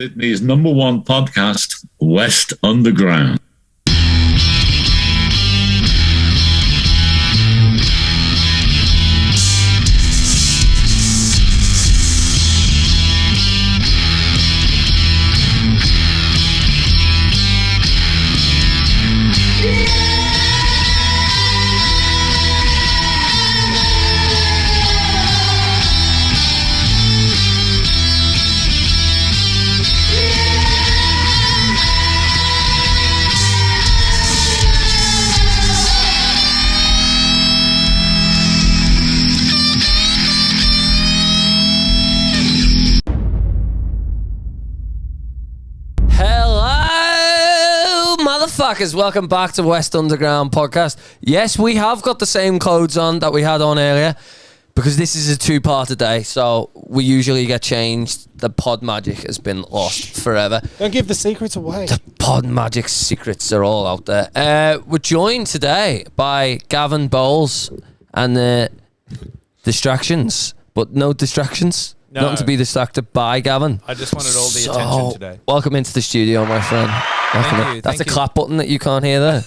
Sydney's number one podcast, West Underground. Motherfuckers, welcome back to West Underground podcast. Yes, we have got the same clothes on that we had on earlier because this is a two-part day, so we usually get changed. The pod magic has been lost forever. Don't give the secrets away. The pod magic secrets are all out there. We're joined today by Gavin Bowles and the distractions, but no distractions. No. Nothing to be distracted by, Gavin. I just wanted all the attention today. Welcome into the studio, my friend. Thank you. That's a clap button that you can't hear there.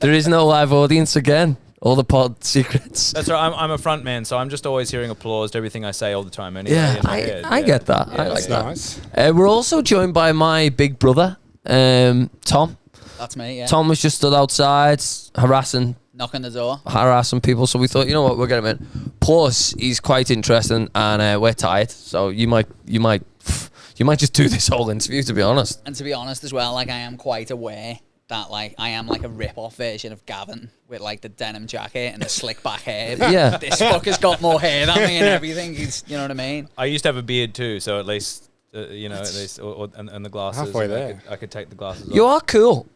There is no live audience again. All the pod secrets. That's right. I'm a front man, so I'm just always hearing applause to everything I say all the time. Anyway, Yeah, in my head. I get that. Yeah, I like That's that. nice. We're also joined by my big brother, Tom. That's me, yeah. Tom was just stood outside harassing Knocking the door. people, so we thought, you know what, we'll get him in. Plus, he's quite interesting, and we're tired, so you might just do this whole interview, to be honest. And to be honest as well, like I am quite aware that like I am like a rip-off version of Gavin with like the denim jacket and the slick back hair. Yeah. This fucker's got more hair than me and everything. He's, you know what I mean? I used to have a beard too, so at least and the glasses. Halfway and there. I could take the glasses You off. are cool.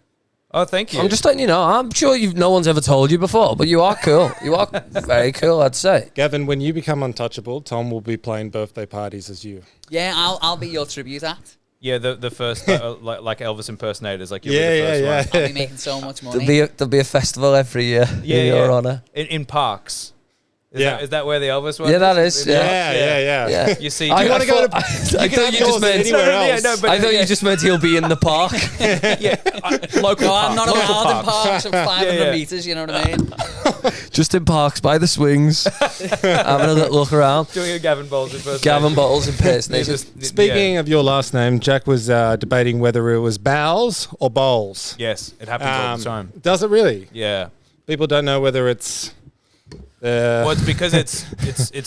Oh, thank you. I'm just letting you know. I'm sure no one's ever told you before, but you are cool. You are very cool, I'd say. Gavin, when you become untouchable, Tom will be playing birthday parties as you. Yeah, I'll be your tribute act. Yeah, the first like Elvis impersonators, like you'll be the first one. I'll be making so much money. There'll be a festival every year in your honour. In parks. Yeah. Is that where the Elvis one? Yeah, that is. Yeah. Yeah. You see, I wanna go to- I thought you just meant anywhere else. I thought you just meant he'll be in the park. local. No, I'm not local allowed in parks of 500 Yeah. meters, you know what I mean? Just in parks by the swings, having a little look around. Doing a Gavin Bowles impersonation. Gavin Bowles impersonation. Speaking of your last name, Jack was debating whether it was Bowles or Bowles. Yes, it happens all the time. Does it really? Yeah. People don't know whether it's... Well, it's because it's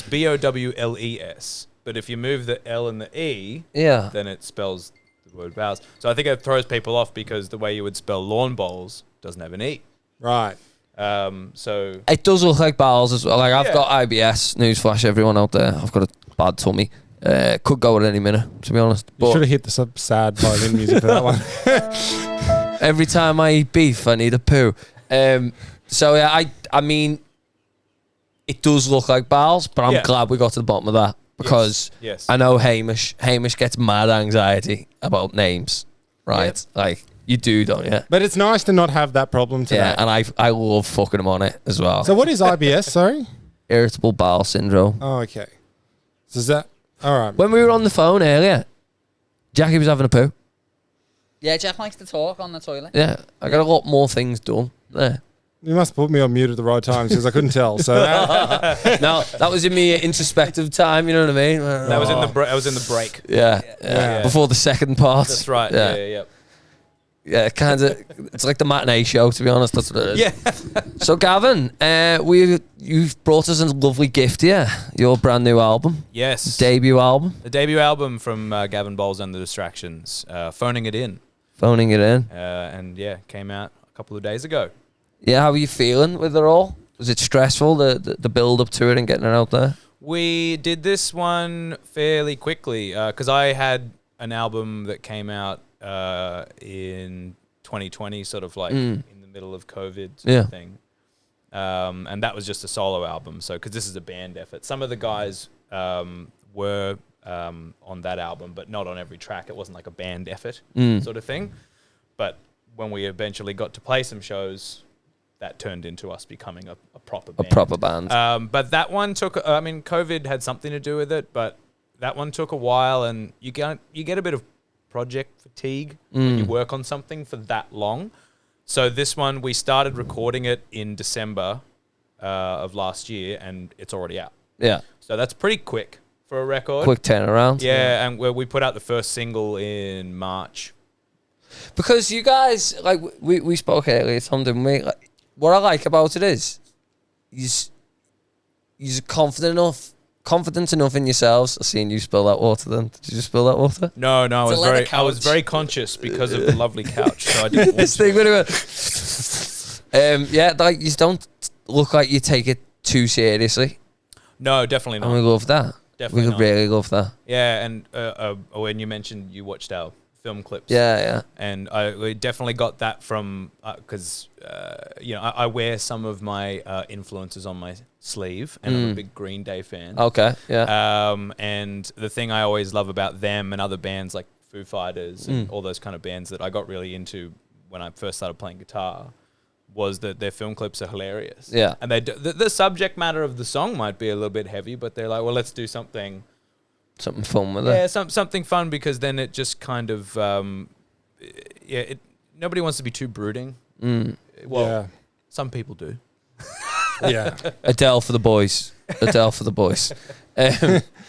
Bowles, but if you move the L and the E, Yeah. then it spells the word Bowles. So I think it throws people off because the way you would spell lawn bowls doesn't have an E. Right. So It does look like Bowles as well. Like I've Yeah. got IBS. Newsflash, everyone out there. I've got a bad tummy. Could go at any minute, to be honest. You should But have hit the sad violin music for that one. every time I eat beef, I need a poo. So yeah, I mean, it does look like Bowles, but I'm Yeah. glad we got to the bottom of that because yes. I know Hamish gets mad anxiety about names, right? Yep. Like you do, don't you? But it's nice to not have that problem today. Yeah, and I love fucking him on it as well. So what is IBS, sorry? Irritable bowel syndrome. Oh, okay. So is that... All right. When we were on the phone earlier, Jackie was having a poo. Yeah, Jeff likes to talk on the toilet. Yeah, I got a lot more things done there. You must put me on mute at the right times because I couldn't tell. So No, that was in me introspective time. You know what I mean? That was in the I was in the break. Yeah, Yeah. before the second part. That's right. Yeah. Yeah. Kind of. It's like the matinee show, to be honest. That's what it is. Yeah. So, Gavin, you've brought us a lovely gift here. Your brand new album, Yes. debut album, The debut album from Gavin Bowles and the Distractions, Phoning It In, phoning it in. and came out a couple of days ago. Yeah, how are you feeling with it all? Was it stressful, the build up to it and getting it out there? We did this one fairly quickly because I had an album that came out in 2020, sort of like in the middle of COVID sort of thing. And that was just a solo album. So, because this is a band effort. Some of the guys were on that album, but not on every track. It wasn't like a band effort sort of thing. But when we eventually got to play some shows, that turned into us becoming a proper band. A proper band. But that one took, I mean, COVID had something to do with it, but that one took a while, and you get a bit of project fatigue when you work on something for that long. So this one, we started recording it in December of last year, and it's already out. Yeah. So that's pretty quick for a record. Quick turnaround. Yeah, and we put out the first single in March. Because you guys, like, we spoke earlier, Tom, didn't we? Like, what I like about it is you're confident enough in yourselves. I've seen you spill that water then. Did you just spill that water? No, I was very conscious because of the lovely couch. So I didn't This thing yeah, like, you don't look like you take it too seriously. No, definitely not. And we love that. Definitely we really love that. Yeah, and when you mentioned you watched our film clips. Yeah. And we definitely got that from, because, I wear some of my influences on my sleeve, and I'm a big Green Day fan. Okay, yeah. And the thing I always love about them and other bands like Foo Fighters and all those kind of bands that I got really into when I first started playing guitar was that their film clips are hilarious. Yeah. And the subject matter of the song might be a little bit heavy, but they're like, well, let's do something fun with it. Yeah, something fun, because then it just kind of, nobody wants to be too brooding. Well, some people do. Yeah. Adele for the boys.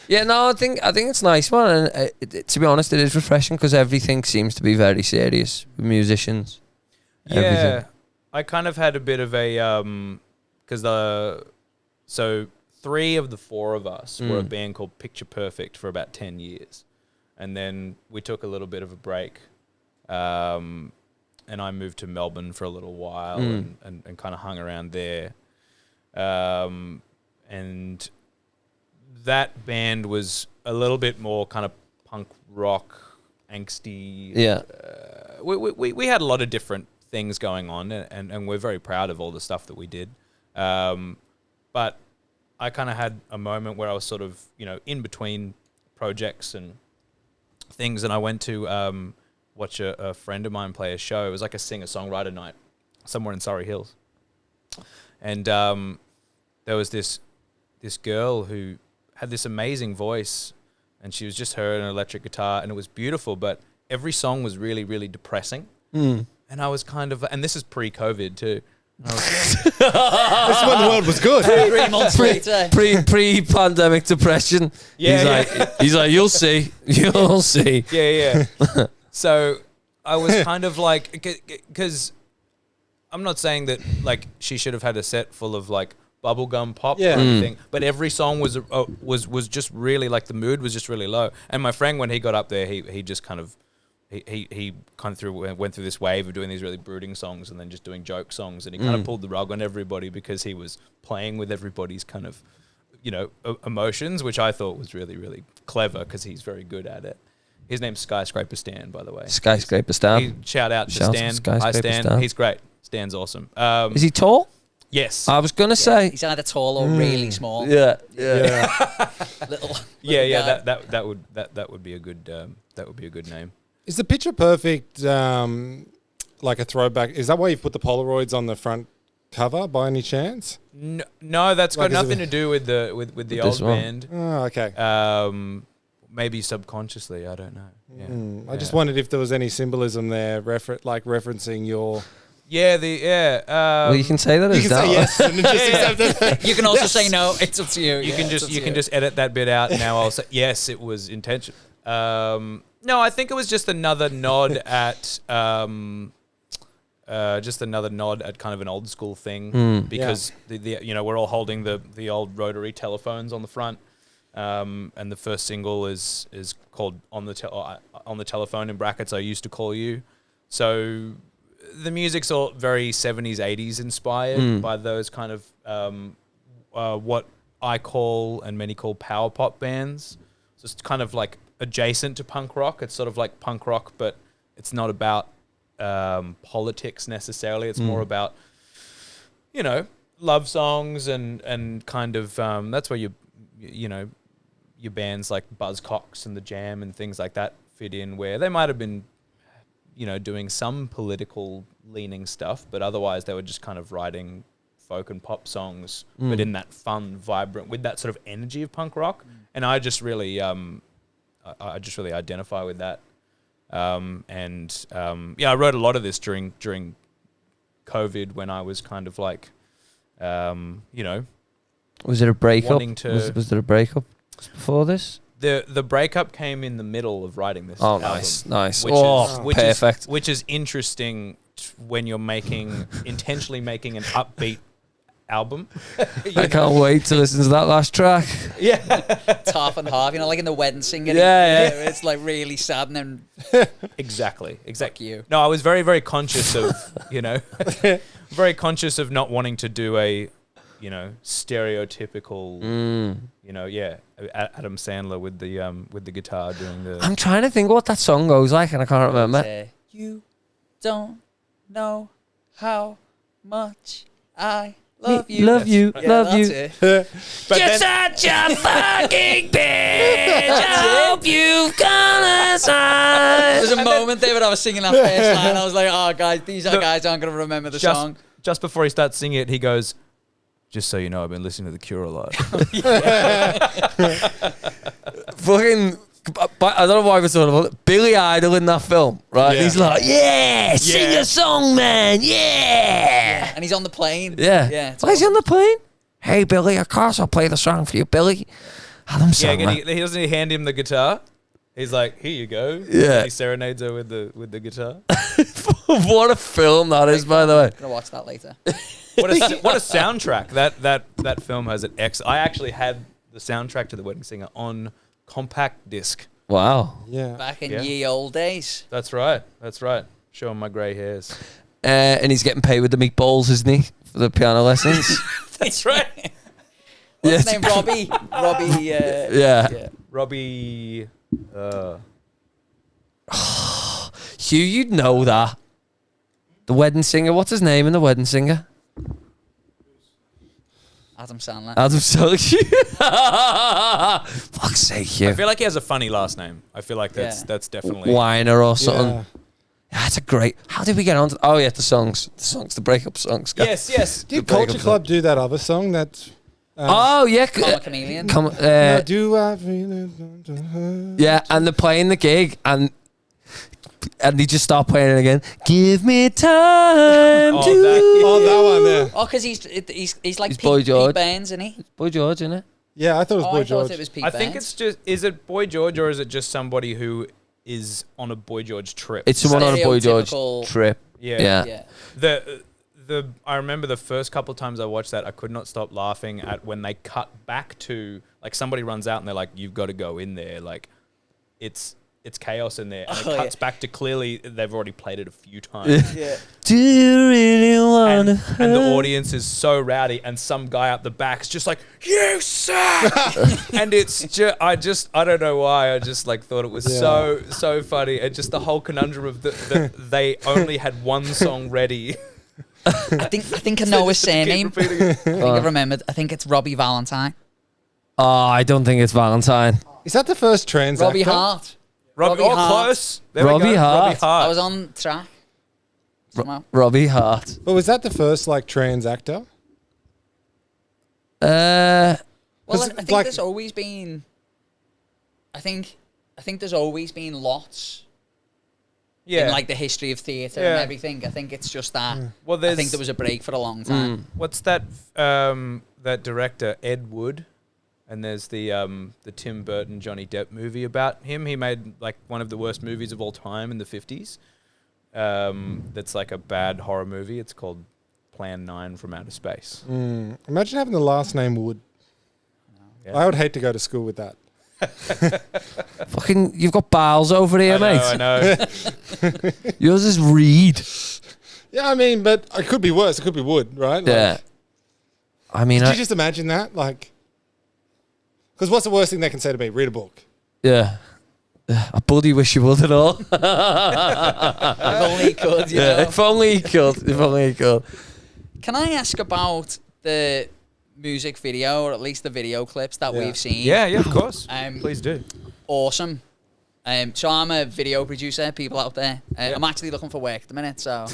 Yeah, no, I think it's nice, man. And to be honest, it is refreshing because everything seems to be very serious with musicians. Yeah, Everything. I kind of had a bit of a so 3 of the 4 of us were a band called Picture Perfect for about 10 years, and then we took a little bit of a break, and I moved to Melbourne for a little while and kind of hung around there, and that band was a little bit more kind of punk rock, angsty. Yeah. We had a lot of different things going on, and we're very proud of all the stuff that we did. But I kind of had a moment where I was sort of, in between projects and things, and I went to watch a friend of mine play a show. It was like a singer-songwriter night somewhere in Surrey Hills. And there was this girl who had this amazing voice, and she was just her and an electric guitar, and it was beautiful, but every song was really, really depressing. And I was kind of, and this is pre-COVID too. And I was, This is when the world was good. 3 months later. Pre-pandemic depression. He's like, you'll see. Yeah. So I was kind of like, because I'm not saying that like she should have had a set full of like bubblegum pop or anything, but every song was just really like, the mood was just really low. And my friend, when he got up there, he just kind of, he kind of went through this wave of doing these really brooding songs and then just doing joke songs, and he kind of pulled the rug on everybody because he was playing with everybody's kind of, emotions, which I thought was really, really clever because he's very good at it. His name's Skyscraper Stan, by the way. Skyscraper Stan. Shout out to Stan. Hi, Stan. He's great. Stan's awesome. Is he tall? Yes. I was gonna say He's either tall or really small. Yeah. Little Yeah. guy. That would be a good name. Is the Picture Perfect like a throwback? Is that why you've put the Polaroids on the front cover by any chance? No, that's got nothing to do with the old band. Oh, okay. Maybe subconsciously, I don't know. Yeah. I just wondered if there was any symbolism there, referencing your. Well, you can say that. You can say yes and just accept it. You can also say no. It's up to you. You can just edit that bit out. Now I'll say yes, it was intentional. No, I think it was just another nod at kind of an old school thing because we're all holding the old rotary telephones on the front, and the first single is called on the telephone in brackets I used to call you. So the music's all very 70s 80s inspired by those kind of what I call and many call power pop bands. So it's kind of like adjacent to punk rock. It's sort of like punk rock, but it's not about politics necessarily. It's more about, love songs and kind of that's where your bands like Buzzcocks and The Jam and things like that fit in, where they might have been, doing some political leaning stuff, but otherwise they were just kind of writing folk and pop songs, but in that fun, vibrant, with that sort of energy of punk rock. And I just really identify with that. Yeah, I wrote a lot of this during COVID when I was kind of like, Was it a breakup? wanting to- Was there a breakup before this? the breakup came in the middle of writing this. Oh, album, nice. Which Which perfect. Which is interesting when you're intentionally making an upbeat album. I can't wait to listen to that last track. Yeah. It's half and half, like in the Wedding Singer. Yeah. It's like really sad and then Exactly. fuck you. No, I was very, very conscious of, very conscious of not wanting to do a, stereotypical, Adam Sandler with the guitar doing the. I'm trying to think what that song goes like, and I can't remember. You don't know how much I love you. Love you. Yeah, Love that's you. it. But You're then- such a fucking bitch. I hope you've gone aside. There's a moment there when I was singing that first line. I was like, oh, guys, these guys aren't going to remember the song. Just before he starts singing it, he goes, "Just so you know, I've been listening to The Cure a lot." Fucking, I don't know why we're talking about it. Billy Idol in that film, right? Yeah. He's like, sing your song, man, yeah. And he's on the plane. Yeah. Yeah. it's Why is he awesome. on the plane? Hey, Billy, of course I'll play the song for you, Billy. Adam Yeah, Sandler. he doesn't hand him the guitar. He's like, "Here you go." Yeah. He serenades her with the guitar. What a film that is, by the way. I'm going to watch that later. What a soundtrack! That film has an X. I actually had the soundtrack to The Wedding Singer on compact disc. Wow. Yeah. Back in Yeah. ye old days. That's right. Showing my grey hairs. And he's getting paid with the meatballs, isn't he? For the piano lessons. That's right. What's his Yes. name? Robbie. Robbie. Yeah. Robbie. Hugh, you'd know that. The Wedding Singer. What's his name in The Wedding Singer? Adam Sandler. Adam Sandler. Fuck's sake, Hugh. I feel like he has a funny last name. I feel like that's definitely. Weiner or something. Yeah. That's a great. How did we get on to? Oh yeah, the songs, the breakup songs. Yes. Did The breakup Culture Club do that other song that? Oh yeah, I'm a chameleon. Do I feel it? yeah, and they're playing the gig and they just start playing it again. Give me time Oh, to. that one there. Oh, because he's like He's Boy Pete George. Burns, isn't he? Boy George, isn't it? Yeah, I thought it was Oh, Boy I George. thought it was Pete I Burns. think it's just. Is it Boy George or is it just somebody who is on a Boy George trip? It's someone on a Boy George Stereotypical- trip. Yeah. Yeah. I remember the first couple of times I watched that, I could not stop laughing at when they cut back to like somebody runs out and they're like, "You've got to go in there." Like, it's chaos in there, and it cuts back to clearly they've already played it a few times. Yeah. Do you really want And, to? and the audience is so rowdy, and some guy up the back's just like, "You suck!" And it's just, I don't know why, I just like thought it was so funny, and just the whole conundrum of they only had one song ready. I think I know his surname. I think I remembered. I think it's Robbie Valentine. Oh, I don't think it's Valentine. Is that the first trans Robbie actor? Hart. Robbie Hart. close. There we Robbie go. Hart. Robbie Hart. I was on track. Somehow. Robbie Hart. But was that the first like trans actor? Well, I 'Cause, think like- there's always been. I think there's always been lots in like the history of theatre and Yeah. everything. I think it's just that. Well, I think there was a break for a long time. What's that? That director Ed Wood, and there's the Tim Burton Johnny Depp movie about him. He made like one of the worst movies of all time in the 50s. That's like a bad horror movie. It's called Plan 9 from Outer Space. Imagine having the last name Wood. Yeah. I would hate to go to school with that. Fucking, you've got Bowles over here, mate. I know. Yours is Reed. Yeah, I mean, but it could be worse. It could be Wood, right? Like, Yeah. I mean, Could you just imagine that? Like, because what's the worst thing they can say to me? Read a book. yeah. I bloody wish you would at all. If only he could, you Yeah, know. if only he could. If only he could. Can I ask about the music video, or at least the video clips that we've seen? Yeah, of course. Please do. Awesome. So I'm a video producer, people out there. I'm actually looking for work at the minute, so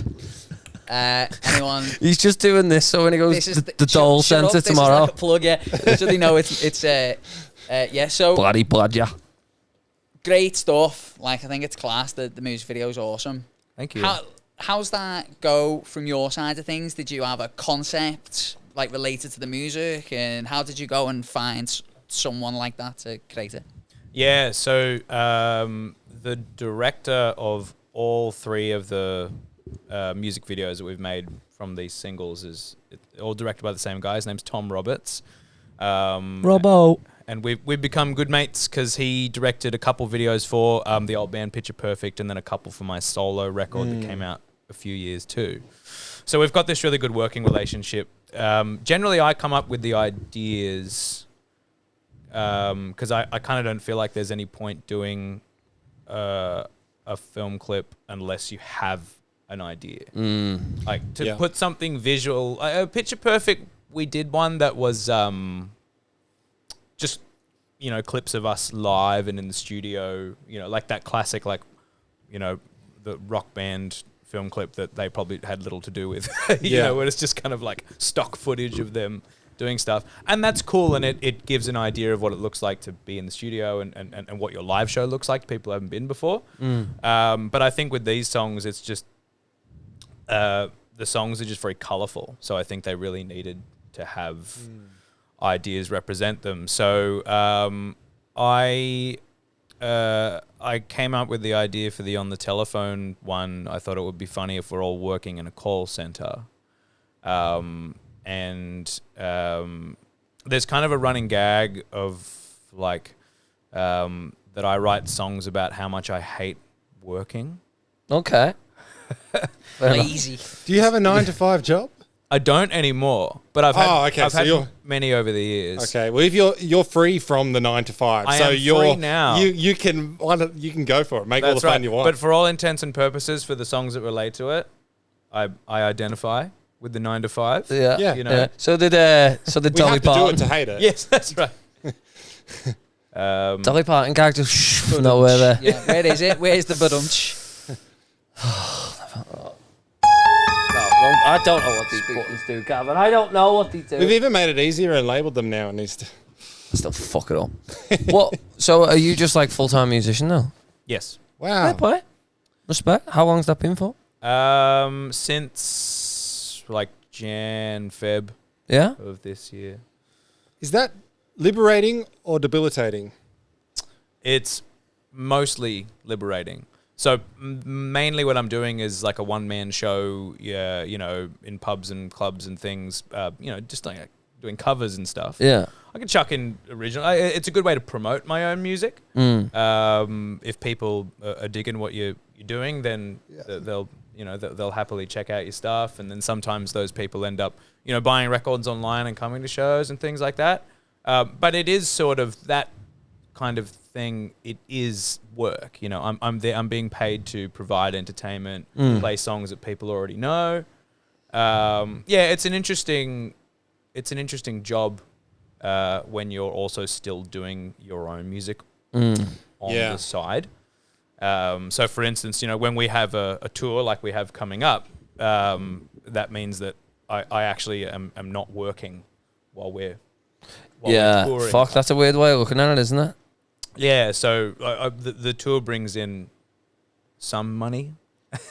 anyone... He's just doing this so when he goes to the Dole shut up, Centre this is tomorrow. like a plug, yeah. So they know it's yeah, so... Bloody bludger. great stuff. Like, I think it's class. The music video is awesome. Thank you. How's that go from your side of things? Did you have a concept like related to the music, and how did you go and find someone like that to create it? Yeah, so the director of all 3 of the music videos that we've made from these singles is all directed by the same guy. His name's Tom Roberts. Robbo. And we've become good mates because he directed a couple videos for the old band Picture Perfect, and then a couple for my solo record that came out a few years too. So we've got this really good working relationship. Generally, I come up with the ideas because I kind of don't feel like there's any point doing a film clip unless you have an idea. Like to put something visual. Picture Perfect, we did one that was just, clips of us live and in the studio, like that classic, the rock band film clip that they probably had little to do with, where it's just kind of like stock footage of them doing stuff. And that's cool, and it gives an idea of what it looks like to be in the studio and what your live show looks like to people who haven't been before. But I think with these songs, it's just, the songs are just very colourful. So I think they really needed to have ideas represent them. So I came up with the idea for the On the Telephone one. I thought it would be funny if we're all working in a call center. And there's kind of a running gag of that I write songs about how much I hate working. Okay. Lazy. Do you have a 9-to-5 job? I don't anymore, but I've had so many over the years. Okay, well, if you're free from the 9-to-5, I so am you're free now. You can go for it, make all the fun you want. But for all intents and purposes, for the songs that relate to it, I identify with the 9-to-5. Yeah. Yeah. So did we Dolly have to do Parton. it to hate it. Yes, that's right. Dolly Parton character nowhere there. Yeah, where is it? Where's the badumch? I don't know what these buttons do, Gavin. I don't know what they do. We've even made it easier and labelled them now. And Still fuck it up. What? So are you just like full-time musician now? Yes. wow. Hey, boy. Respect. How long's that been for? Since Jan, Feb Yeah. of this year. Is that liberating or debilitating? It's mostly liberating. So mainly what I'm doing is like a one-man show, in pubs and clubs and things, just like doing covers and stuff. Yeah. I can chuck in original. It's a good way to promote my own music. If people are digging what you're doing, then they'll happily check out your stuff. And then sometimes those people end up, buying records online and coming to shows and things like that. But it is sort of that kind of thing. It is work. I'm there. I'm being paid to provide entertainment, play songs that people already know. It's an interesting job when you're also still doing your own music on the side. So for instance, when we have a tour like we have coming up, that means that I actually am not working while we're touring. Fuck, that's a weird way of looking at it, isn't it? Yeah, so the tour brings in some money.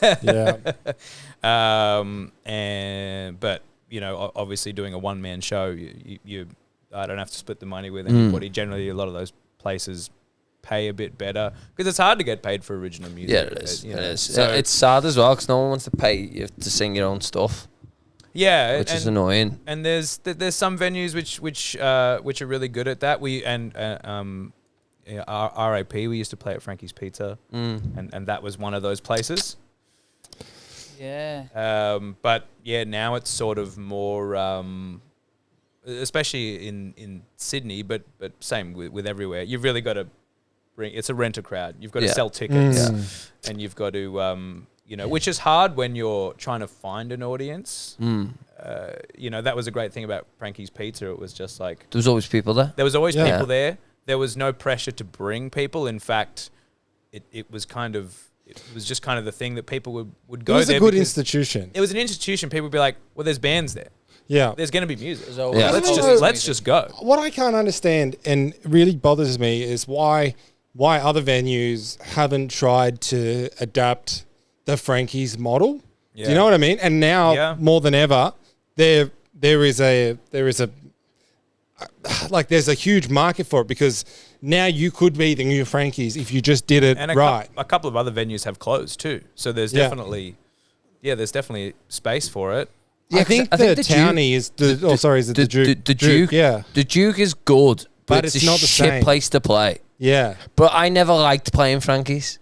Yeah. But obviously doing a one-man show, I don't have to split the money with anybody. Generally, a lot of those places pay a bit better because it's hard to get paid for original music. Yeah, it is. It is. So it's sad as well because no one wants to pay you to sing your own stuff. Yeah, which is annoying. And there's some venues which are really good at that. RAP, we used to play at Frankie's Pizza, and that was one of those places. Yeah. But now it's sort of more, especially in Sydney, but same with everywhere. You've really got to it's a renter crowd. You've got to sell tickets, and you've got to, which is hard when you're trying to find an audience. That was a great thing about Frankie's Pizza. It was just like there was always people there. There was always people there. There was no pressure to bring people. In fact, it was just kind of the thing that people would go there. It was a good institution. It was an institution. People would be like, well, there's bands there. Yeah. There's going to be music. Yeah. Let's just go. What I can't understand and really bothers me is why why other venues haven't tried to adapt the Frankie's model. Yeah. Do you know what I mean? And now more than ever, there is a there's a huge market for it, because now you could be the new Frankies if you just did it And right. a couple of other venues have closed too. So there's definitely space for it. I think the Townie is the. Oh, sorry, is it the Duke? The Duke, yeah. The Duke is good, but it's not the shit same place to play. Yeah. But I never liked playing Frankie's.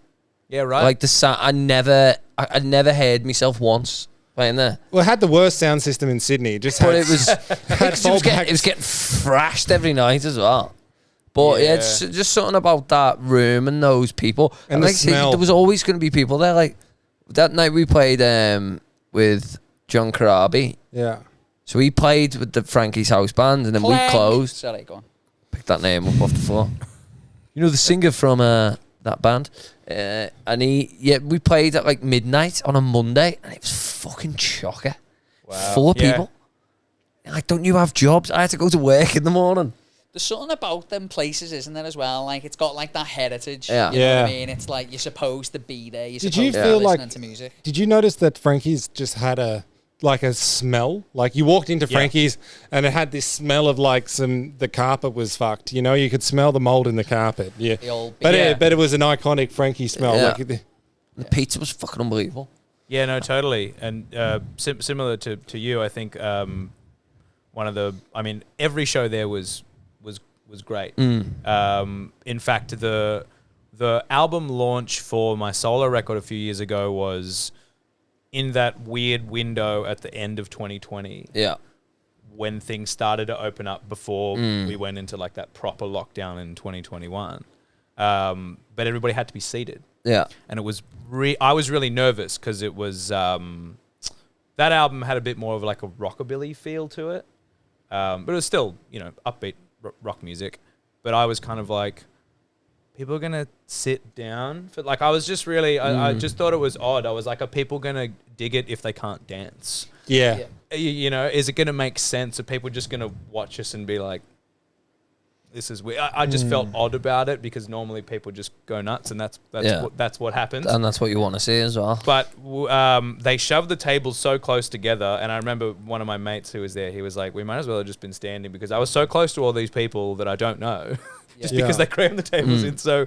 Yeah, right. Like I never heard myself once playing there. Well, it had the worst sound system in Sydney. It just But had, it was it was getting thrashed every night as well. But yeah, it's just something about that room and those people. And like the smell. There was always going to be people there. Like that night we played with John Karabi. Yeah. So he played with the Frankie's house band, and then we closed. Sorry, go on. Picked that name up off the floor. You know the singer from that band, and we played at like midnight on a Monday, and it was fucking chocker. Wow. Full of people. Like, don't you have jobs? I had to go to work in the morning. There's something about them places, isn't there, as well? Like, it's got like that heritage. Yeah. You know what I mean? It's like you're supposed to be there. You're supposed to be listening to music. Did you notice that Frankie's just had a smell? Like, you walked into Frankie's and it had this smell of like the carpet was fucked. You know, you could smell the mold in the carpet. Yeah. But it was an iconic Frankie smell. Yeah. Like, The pizza was fucking unbelievable. Yeah, no, totally. And similar to you, I think every show there was great. In fact, the album launch for my solo record a few years ago was in that weird window at the end of 2020. Yeah. When things started to open up before we went into like that proper lockdown in 2021. But everybody had to be seated. Yeah. And it was I was really nervous because it was that album had a bit more of like a rockabilly feel to it. But it was still, upbeat rock music. But I was kind of like, people are going to sit down for, like, I was just really, I just thought it was odd. I was like, are people going to dig it if they can't dance? yeah. Is it going to make sense? Are people just going to watch us and be like, this is weird? I just felt odd about it because normally people just go nuts, and that's what happens. And that's what you want to see as well. But they shoved the tables so close together, and I remember one of my mates who was there, he was like, we might as well have just been standing because I was so close to all these people that I don't know. Just because they crammed the tables in so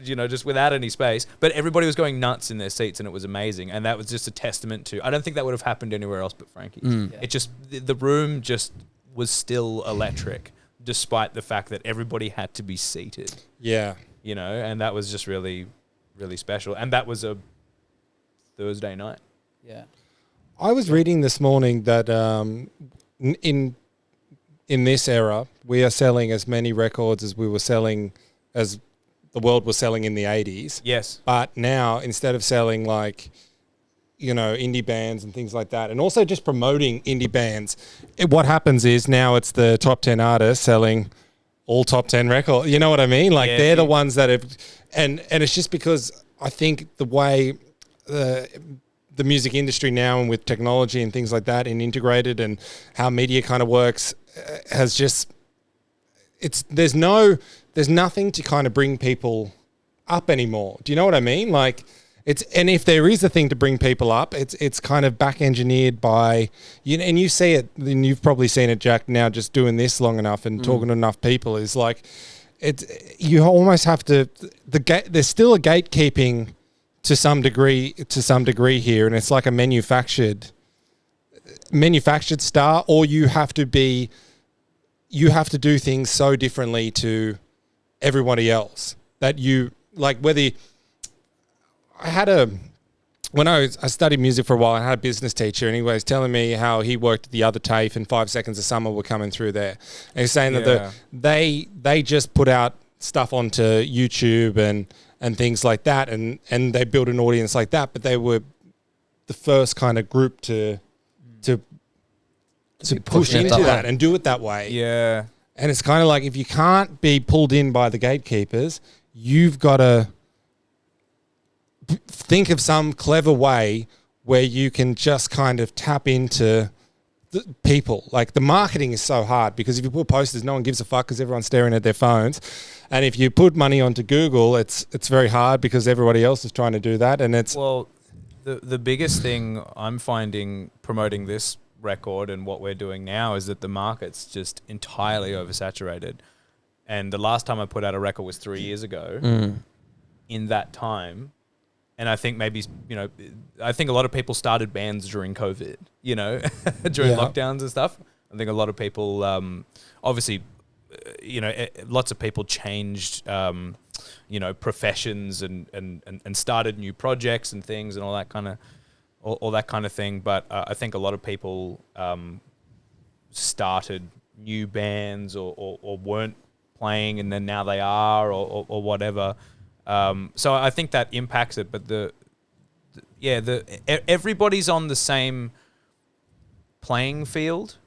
just without any space. But everybody was going nuts in their seats, and it was amazing. And that was just a testament to, I don't think that would have happened anywhere else but Frankie's. It just, the room just was still electric, despite the fact that everybody had to be seated. Yeah. And that was just really, really special. And that was a Thursday night. Yeah. I was reading this morning that in this era, we are selling as many records as we were selling, as the world was selling in the 80s. Yes. But now, instead of selling like, indie bands and things like that, and also just promoting indie bands, what happens is now it's the top 10 artists selling all top 10 records. You know what I mean? Like, they're the ones that have, and it's just because I think the way the music industry now, and with technology and things like that, and integrated, and how media kind of works, has just, there's nothing to kind of bring people up anymore. Do you know what I mean? Like, and if there is a thing to bring people up, it's kind of back engineered by, and you see it, and you've probably seen it, Jack, now just doing this long enough and talking to enough people, is like, you almost have to, there's still a gatekeeping to some degree here, and it's like a manufactured star, or you have to do things so differently to everybody else that when I studied music for a while, I had a business teacher, and he was telling me how he worked at the other TAFE, and 5 Seconds of Summer were coming through there. And he's saying that they just put out stuff onto YouTube and things like that, and they built an audience like that, but they were the first kind of group to push into that and do it that way. Yeah. And it's kind of like, if you can't be pulled in by the gatekeepers, you've got to think of some clever way where you can just kind of tap into people. Like the marketing is so hard because if you put posters, no one gives a fuck because everyone's staring at their phones. And if you put money onto Google, it's very hard because everybody else is trying to do that. And it's the biggest thing I'm finding promoting this record and what we're doing now is that the market's just entirely oversaturated. And the last time I put out a record was 3 years ago. In that time, and I think maybe, I think a lot of people started bands during COVID, during lockdowns and stuff. I think a lot of people, obviously, lots of people changed, professions and started new projects and things and all that kind of thing. But I think a lot of people started new bands or weren't playing and then now they are or whatever. So I think that impacts it, but everybody's on the same playing field,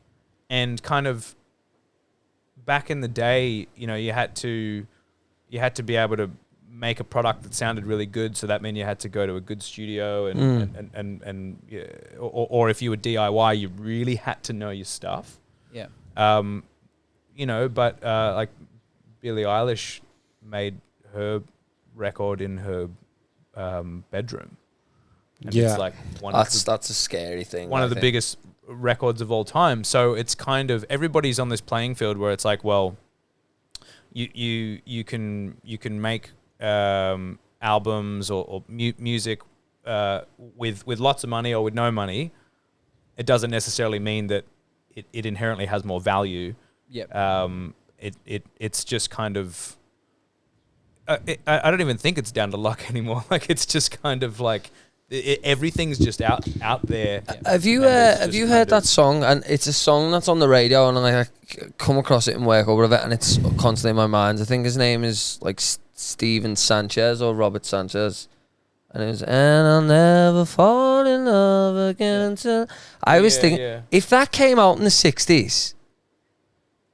and kind of back in the day, you had to be able to make a product that sounded really good. So that meant you had to go to a good studio or if you were DIY, you really had to know your stuff. Yeah. But like Billie Eilish made her record in her bedroom. And it's like that's a scary thing. One of the biggest records of all time. So it's kind of everybody's on this playing field where it's like, well, you can make albums or music with lots of money or with no money. It doesn't necessarily mean that it inherently has more value. Yeah. It's just kind of. I don't even think it's down to luck anymore. Like it's just kind of like everything's just out there. Have you heard that song? And it's a song that's on the radio, and I come across it in work or whatever, and it's constantly in my mind. I think his name is like Steven Sanchez or Robert Sanchez, and it was "And I'll never fall in love again until." I was thinking if that came out in the 60s,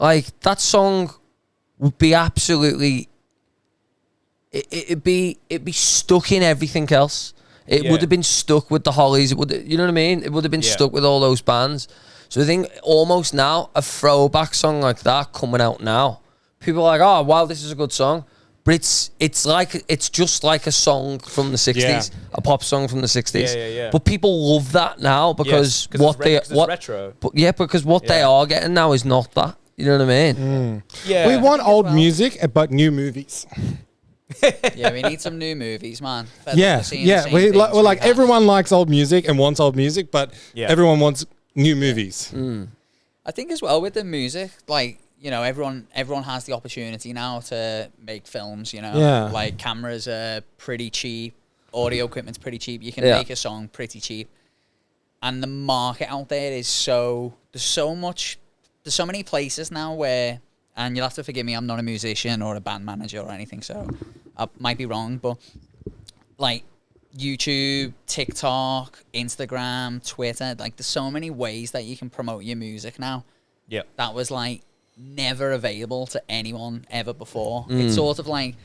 like that song would be absolutely. It'd be stuck in everything else. It would have been stuck with the Hollies. It would, you know what I mean? It would have been stuck with all those bands. So I think almost now a throwback song like that coming out now, people are like, "Oh, wow, this is a good song," but it's just like a song from the 60s, a pop song from the 60s. Yeah. But people love that now because it's retro. Because what they are getting now is not that. You know what I mean? Yeah. We want old music, but new movies. Yeah, we need some new movies, man. We're like everyone likes old music and wants old music, but everyone wants new movies. I think as well with the music, like everyone has the opportunity now to make films. Like cameras are pretty cheap, audio equipment's pretty cheap. You can make a song pretty cheap, and the market out there is there's so many places now where. And you'll have to forgive me, I'm not a musician or a band manager or anything, so I might be wrong, but like YouTube, TikTok, Instagram, Twitter, like there's so many ways that you can promote your music now. Yeah. That was like never available to anyone ever before. It's sort of like,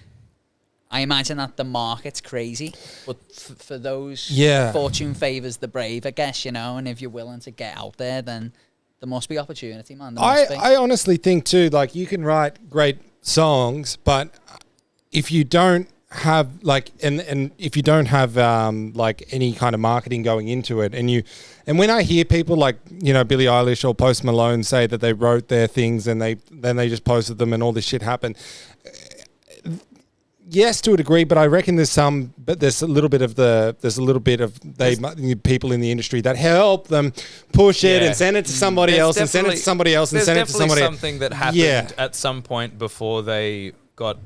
I imagine that the market's crazy, but for those, fortune favors the brave, I guess, and if you're willing to get out there, then there must be opportunity, man. I honestly think too, like you can write great songs, but if you don't have like, and if you don't have like any kind of marketing going into it, and when I hear people like Billie Eilish or Post Malone say that they wrote their things and then they just posted them and all this shit happened. Yes, to a degree, but I reckon there's a little bit of people in the industry that help them push it and send it to somebody else and send it to somebody else and send it to somebody else. Something that happened at some point before they got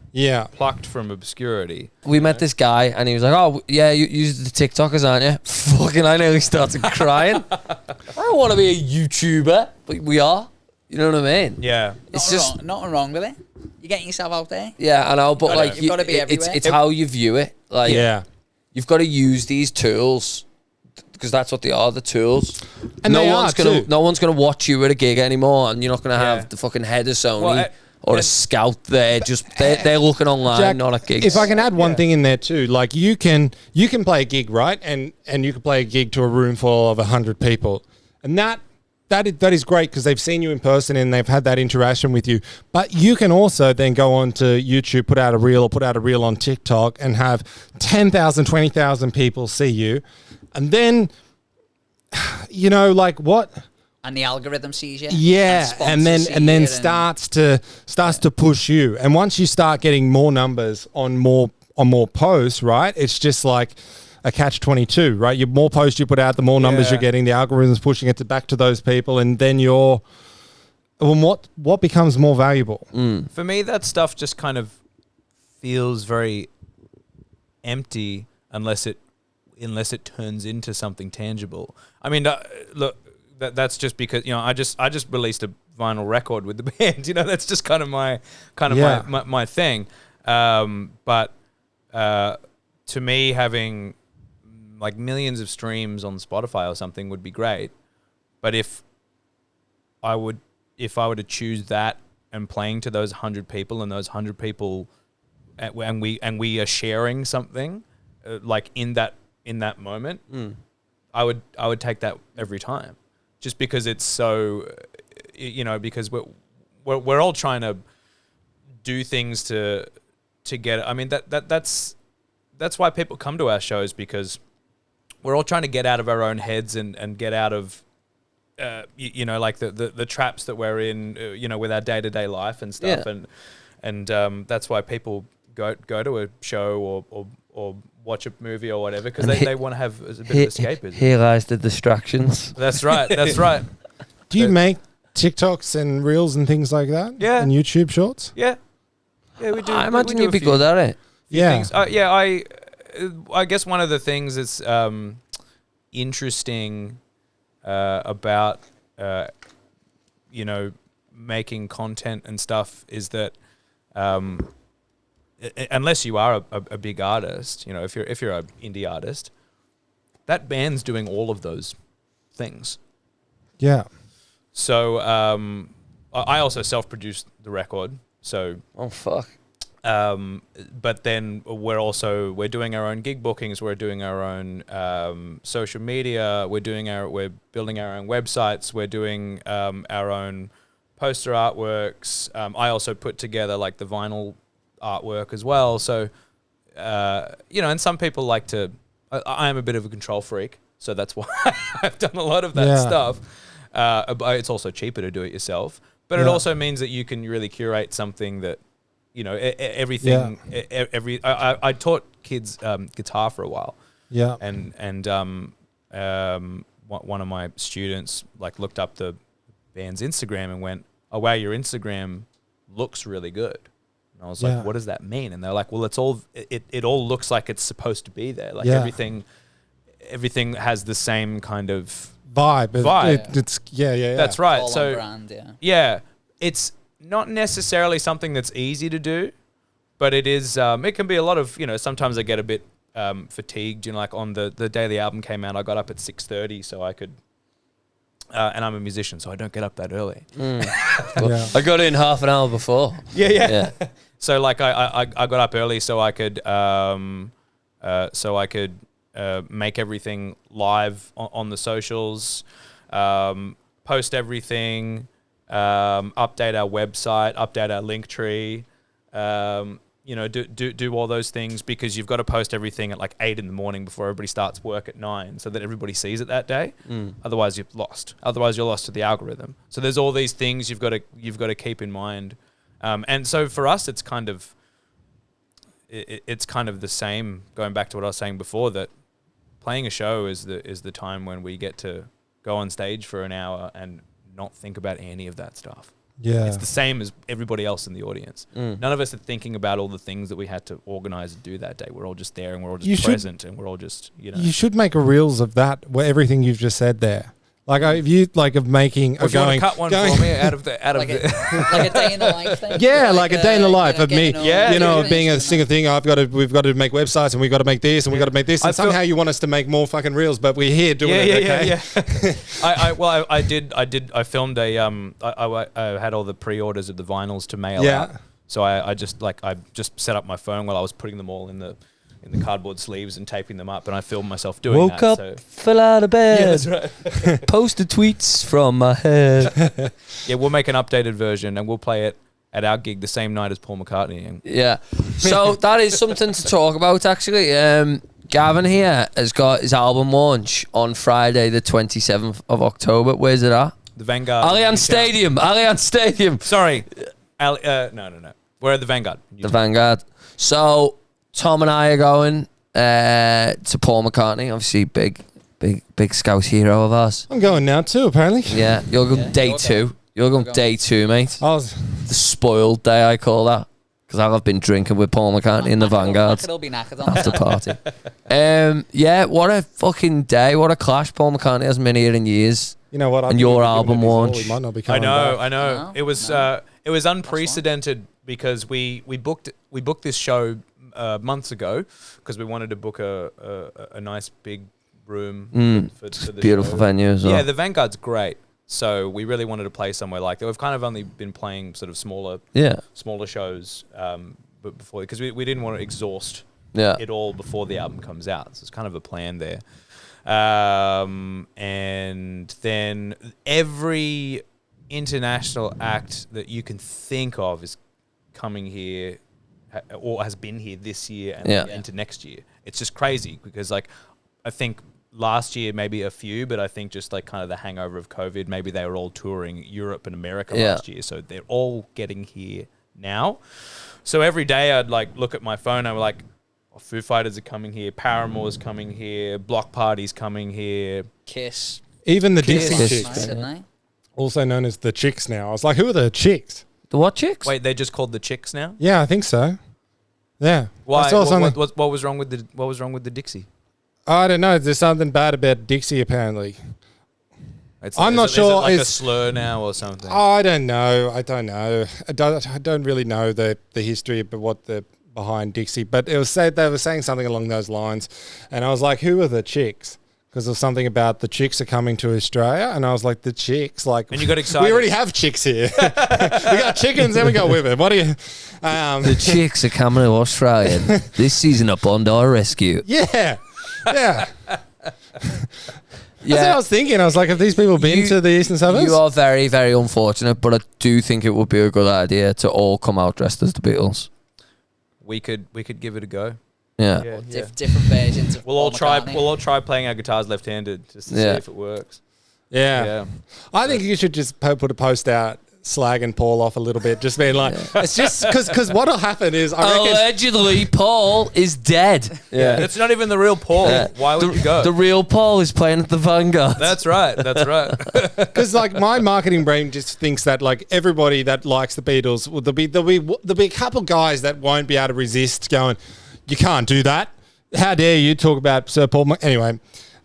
plucked from obscurity. We met this guy and he was like, "Oh yeah, you're the TikTokers, aren't you?" Fucking, I nearly started crying. I don't want to be a YouTuber, but we are. You know what I mean? Yeah. Nothing wrong with it. You're getting yourself out there. Yeah, I know, but like you've got to be everywhere. It's how you view it. Like, you've got to use these tools because that's what they are, the tools. And no one's gonna watch you at a gig anymore, and you're not gonna have the fucking head of Sony or a scout there. They're looking online, Jack, not at gigs. If I can add one thing in there too, like you can play a gig, right? And you can play a gig to a room full of 100 people, and that that is great because they've seen you in person and they've had that interaction with you. But you can also then go on to YouTube, put out a reel on TikTok and have 10,000, 20,000 people see you. And then, you know, like what? And the algorithm sees you. Yeah, and then starts to push you. And once you start getting more numbers on more posts, right? It's just like a catch-22, right? The more posts you put out, the more numbers you're getting. The algorithm's pushing it back to those people, and then what becomes more valuable? For me, that stuff just kind of feels very empty unless it turns into something tangible. I mean, look, that's just because, you know, I just released a vinyl record with the band. You know, that's just kind of my thing. But to me, having like millions of streams on Spotify or something would be great. But if I were to choose that and playing to those 100 people and those 100 people, and we are sharing something like in that moment, I would take that every time, just because it's so, you know, because we're all trying to do things to get. I mean that's why people come to our shows, because we're all trying to get out of our own heads and get out of, you know, like the traps that we're in, you know, with our day-to-day life and stuff. Yeah. And that's why people go to a show or watch a movie or whatever, because they want to have a bit of escapism. Here lies the distractions. That's right. That's right. Do you make TikToks and reels and things like that? Yeah. And YouTube shorts? Yeah. Yeah, we do. I imagine you'd be good at it. Yeah. Things. I guess one of the things that's interesting about you know, making content and stuff is that unless you are a big artist, you know, if you're an indie artist, that band's doing all of those things. Yeah. So I also self-produced the record. So fuck. But then we're doing our own gig bookings. We're doing our own social media. We're building our own websites. We're doing our own poster artworks. I also put together like the vinyl artwork as well. So, you know, and some people like to, I am a bit of a control freak. So that's why I've done a lot of that stuff. But it's also cheaper to do it yourself. But it also means that you can really curate something that, you know, everything. Yeah. I taught kids guitar for a while. Yeah. And one of my students like looked up the band's Instagram and went, "Oh wow, your Instagram looks really good." And I was like, "What does that mean?" And they're like, "Well, it all looks like it's supposed to be there. Like everything has the same kind of vibe. It's That's right. All so on brand, it's not necessarily something that's easy to do, but it is. It can be a lot of, you know. Sometimes I get a bit fatigued. You know, like on the day the album came out, I got up at 6:30 so I could. And I'm a musician, so I don't get up that early. I got in half an hour before. Yeah. So like I got up early so I could make everything live on the socials, post everything, update our website, update our link tree, you know, do all those things, because you've got to post everything at like 8 a.m. before everybody starts work at 9, so that everybody sees it that day. Otherwise you're lost. Otherwise you're lost to the algorithm. So there's all these things you've got to keep in mind. And so for us, it's kind of the same. Going back to what I was saying before, that playing a show is the time when we get to go on stage for an hour and not think about any of that stuff. Yeah, it's the same as everybody else in the audience. None of us are thinking about all the things that we had to organize and do that day. We're all just there, and we're all just present, and we're all just, you know. You should make a reels of that, where everything you've just said there. Like if you like of making if you want to cut one for me out of the like a day in the life thing. Yeah, like a day in the life of me. Yeah, you know, being a single thing. We've got to make websites, and we've got to make this, and we've got to make this. And somehow you want us to make more fucking reels, but we're here doing it. Okay? I filmed I had all the pre-orders of the vinyls to mail out. So I just set up my phone while I was putting them all in the in the cardboard sleeves and taping them up, and I filmed myself doing Woke that. up, So. fell out of bed. Yeah, that's right. Posted tweets from my head. Yeah, we'll make an updated version and we'll play it at our gig the same night as Paul McCartney. And Yeah. So that is something to talk about, actually. Gavin here has got his album launch on Friday, the 27th of October. Where's it at? the Vanguard. Allianz Stadium. Allianz Stadium. Sorry. No. We're at the Vanguard. The Vanguard. So Tom and I are going to Paul McCartney, obviously big Scouse hero of ours. I'm going now too, apparently. Yeah, you're going day two. You're going day two, mate. I was, The spoiled day, I call that, because I've been drinking with Paul McCartney in the Vanguard It'll be knackered on after party. Yeah, what a fucking day! What a clash! Paul McCartney hasn't been here in years. you know what? I And think your we're giving album it his all. launch. He might not be I coming know. back. No, It was unprecedented because we booked this show months ago because we wanted to book a nice big room for the Beautiful show. venue as well. Yeah, the Vanguard's great. So we really wanted to play somewhere like that. We've kind of only been playing sort of smaller shows, but before because we didn't want to exhaust it all before the album comes out. So it's kind of a plan there. And then every international act that you can think of is coming here or has been here this year and into next year. It's just crazy because like I think last year maybe a few, but I think just like kind of the hangover of COVID, maybe they were all touring Europe and America last year, so they're all getting here now. So every day I'd like look at my phone, I'm like, Foo Fighters are coming here, Paramore's coming here, Block Party's coming here, Kiss. Even the Kiss. Dixie Kiss. Chicks, Didn't they? also known as the Chicks now. I was like, who are the Chicks? The what chicks? Wait, they're just called the Chicks now? Yeah, I think so. Yeah. Why? I saw something. What was wrong with the Dixie? I don't know. There's something bad about Dixie, apparently. I'm not sure. Is it like a it's- slur now or something? I don't know. I don't really know the history of what the behind Dixie, but it was they were saying something along those lines, and I was like, "Who are the Chicks?" Because there was something about the Chicks are coming to Australia, and I was like, "The Chicks, like." And you got excited. We already have chicks here. We got chickens, and we got women. What do you? The chicks are coming to Australia this season of Bondi Rescue. Yeah, yeah. Yeah. That's what I was thinking. I was like, have these people been to the eastern suburbs? You are very, very unfortunate, but I do think it would be a good idea to all come out dressed as the Beatles. We could give it a go. Yeah. Yeah, yeah. Different versions of We'll all Paul try. McCartney. We'll all try playing our guitars left-handed just to see if it works. Yeah. Yeah. I think you should just put a post out slagging Paul off a little bit, just being like, it's just because what'll happen is I reckon Allegedly, Paul is dead. Yeah. It's not even the real Paul. Yeah. Why would you go? The real Paul is playing at the Vanguard. That's right. That's right. because like my marketing brain just thinks that like everybody that likes the Beatles, well, there'll be a couple guys that won't be able to resist going, you can't do that. How dare you talk about Sir Paul? Anyway.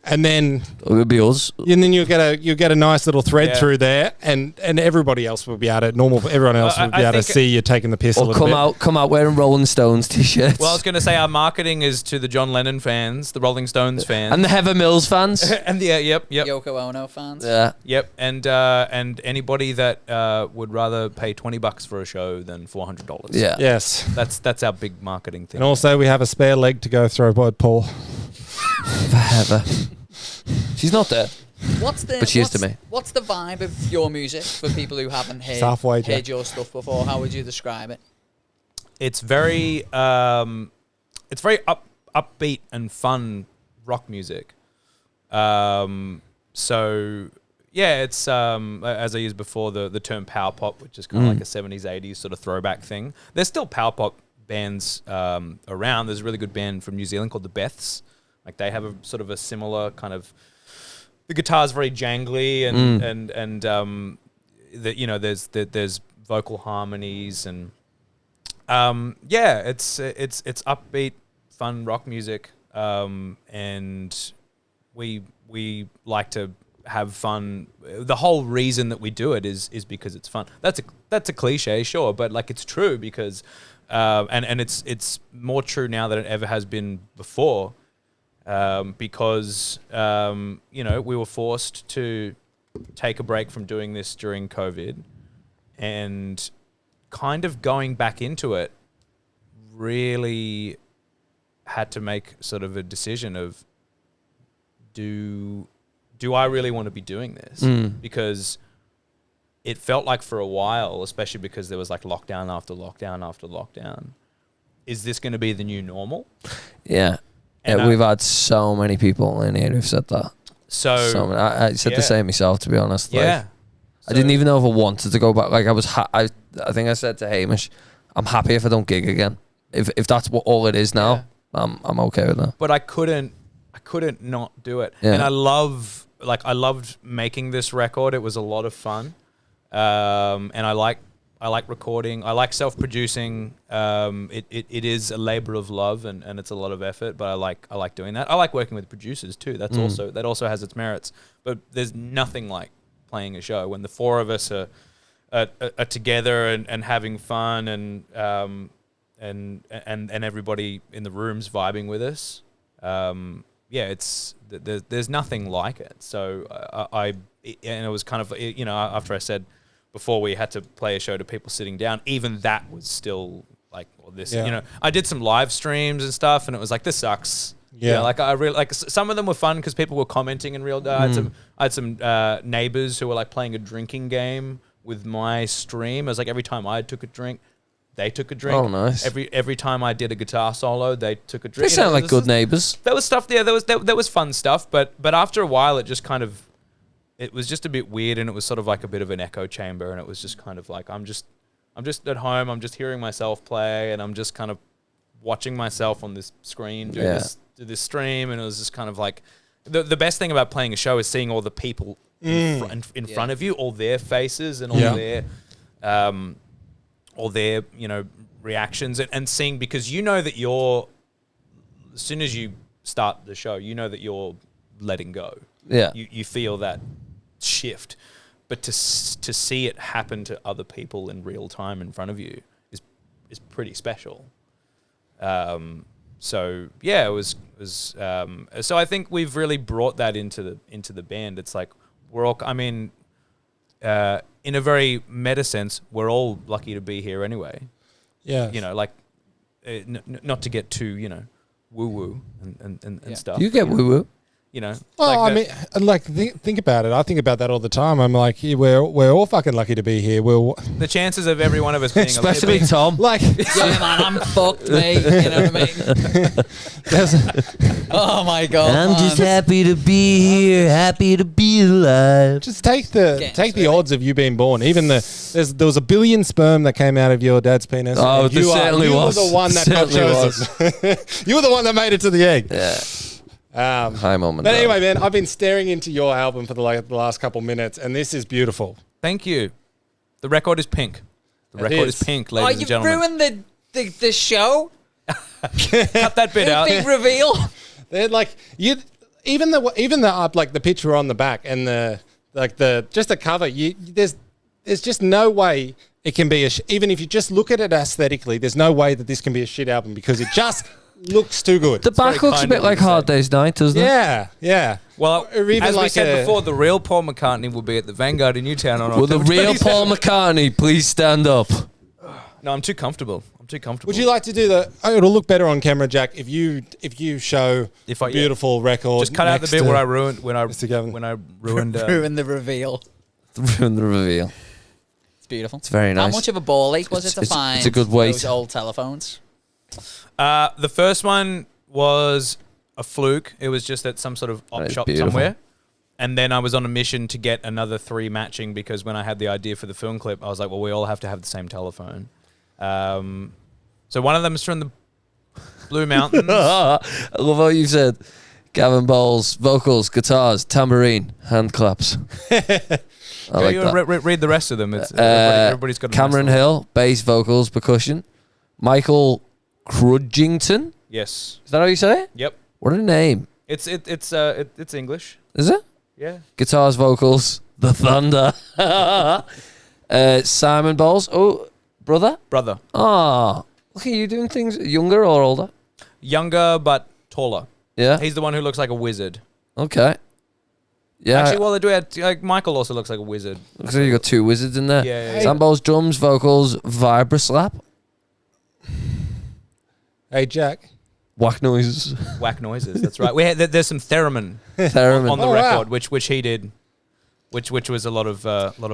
And then It would be us. and then you get a nice little thread Yeah. through there, and everybody else will be able to everyone else will be I able to think- see you taking the piss a Or little bit. come out wearing Rolling Stones t-shirts. Well, I was going to say our marketing is to the John Lennon fans, the Rolling Stones fans, and the Heather Mills fans. and the yep, Yoko Ono fans. Yeah. yep, and anybody that would rather pay $20 for a show than $400. Yeah. Yes, That's our big marketing thing. and also we have a spare leg to go throw by Paul. For Heather. She's not there. But she is to me. What's the vibe of your music for people who haven't heard, Halfway, Jack. heard your stuff before? How would you describe it? It's very upbeat and fun rock music. So yeah, it's as I used before the term power pop, which is kind of like a 70s 80s sort of throwback thing. There's still power pop bands around. There's a really good band from New Zealand called the Beths. Like they have a sort of a similar kind of, the guitar's very jangly and there's vocal harmonies and it's upbeat, fun rock music, and we like to have fun. The whole reason that we do it is because it's fun. That's a cliche, sure, but like it's true because and it's more true now than it ever has been before. Because we were forced to take a break from doing this during COVID, and kind of going back into it really had to make sort of a decision of, do I really want to be doing this? Because it felt like for a while, especially because there was like lockdown after lockdown after lockdown, is this going to be the new normal? Yeah. And we've had so many people in here who've said that. I said the same myself, to be honest. Yeah. Like, I didn't even know if I wanted to go back. Like I think I said to Hamish, I'm happy if I don't gig again. If that's what all it is now, I'm okay with that. But I couldn't not do it. Yeah. And I loved making this record. It was a lot of fun. And I like recording. I like self-producing. It is a labor of love and it's a lot of effort, but I like doing that. I like working with producers too. That also has its merits. But there's nothing like playing a show when the four of us are together and having fun and everybody in the room's vibing with us. There's nothing like it. So and it was kind of, after I said before we had to play a show to people sitting down, even that was still like, well, this, I did some live streams and stuff and it was like, this sucks. Yeah. Like I really, like some of them were fun because people were commenting in real time. I had some neighbors who were like playing a drinking game with my stream. It was like every time I took a drink, they took a drink. Oh, nice. Every time I did a guitar solo, they took a drink. They sound like good neighbors. That was stuff. Yeah, that was fun stuff. But after a while, it just kind of, it was just a bit weird, and it was sort of like a bit of an echo chamber, and it was just kind of like I'm just at home. I'm just hearing myself play, and I'm just kind of watching myself on this screen do this stream, and it was just kind of like the best thing about playing a show is seeing all the people in front of you, all their faces and all their reactions and seeing, because that you're, as soon as you start the show, that you're letting go. Yeah, you feel that shift, but to see it happen to other people in real time in front of you is pretty special. So yeah, it was. So I think we've really brought that into the band. It's like we're all. I mean, in a very meta sense, we're all lucky to be here anyway. Yeah. Not to get too woo woo and stuff. You get woo woo. Think about it. I think about that all the time. I'm like, we're all fucking lucky to be here. The chances of every one of us being, especially Tom, man, I'm fucked, mate. You know what I mean? Oh my god, I'm just happy to be here, happy to be alive. Just take the odds of you being born. Even there was a billion sperm that came out of your dad's penis. Oh, you were the one that got chosen. You were the one that made it to the egg. Yeah. Hi, Mum and But Dad. anyway, man, I've been staring into your album for the last couple minutes, and this is beautiful. Thank you. The record is pink. The record is pink, ladies and gentlemen. You ruined the show. Cut that bit out. Big reveal. They're like even the picture on the back and the cover. There's just no way it can be even if you just look at it aesthetically. There's no way that this can be a shit album because it just looks too good. The back looks a bit like Hard Day's Night, doesn't it? Yeah. Well, as we said before, the real Paul McCartney will be at the Vanguard in Newtown on Will the real Paul McCartney please stand up? No, I'm too comfortable. Would you like to do it'll look better on camera, Jack, if you show beautiful record. Just cut out the bit where I ruined ruined ruined the reveal. Ruined the reveal. It's beautiful. It's very nice. How much of a ball ache was it to find it's a good weight. those old telephones? The first one was a fluke. It was just at some sort of op shop somewhere. And then I was on a mission to get another 3 matching because when I had the idea for the film clip, I was like, well, we all have to have the same telephone. So one of them is from the Blue Mountains. I love how you said Gavin Bowles, vocals, guitars, tambourine, hand claps. I like that. Read the rest of them. Everybody's got a Cameron Hill, bass, vocals, percussion. Michael Crudgington. Yes. Is that how you say it? Yep. What a name. It's English. Is it? Yeah. Guitars, vocals, the Thunder. Simon Bowles. Oh, brother? Brother. Ah. Look at you doing things younger or older? Younger, but taller. Yeah. He's the one who looks like a wizard. Okay. Yeah. Actually, well, they do have, like, Michael also looks like a wizard. Looks like you got 2 wizards in there. Yeah. Sam Bowles, drums, vocals, vibra slap. Hey, Jack. Whack noises. Whack noises. That's right. There's some theremin on the record, which he did, which was a lot of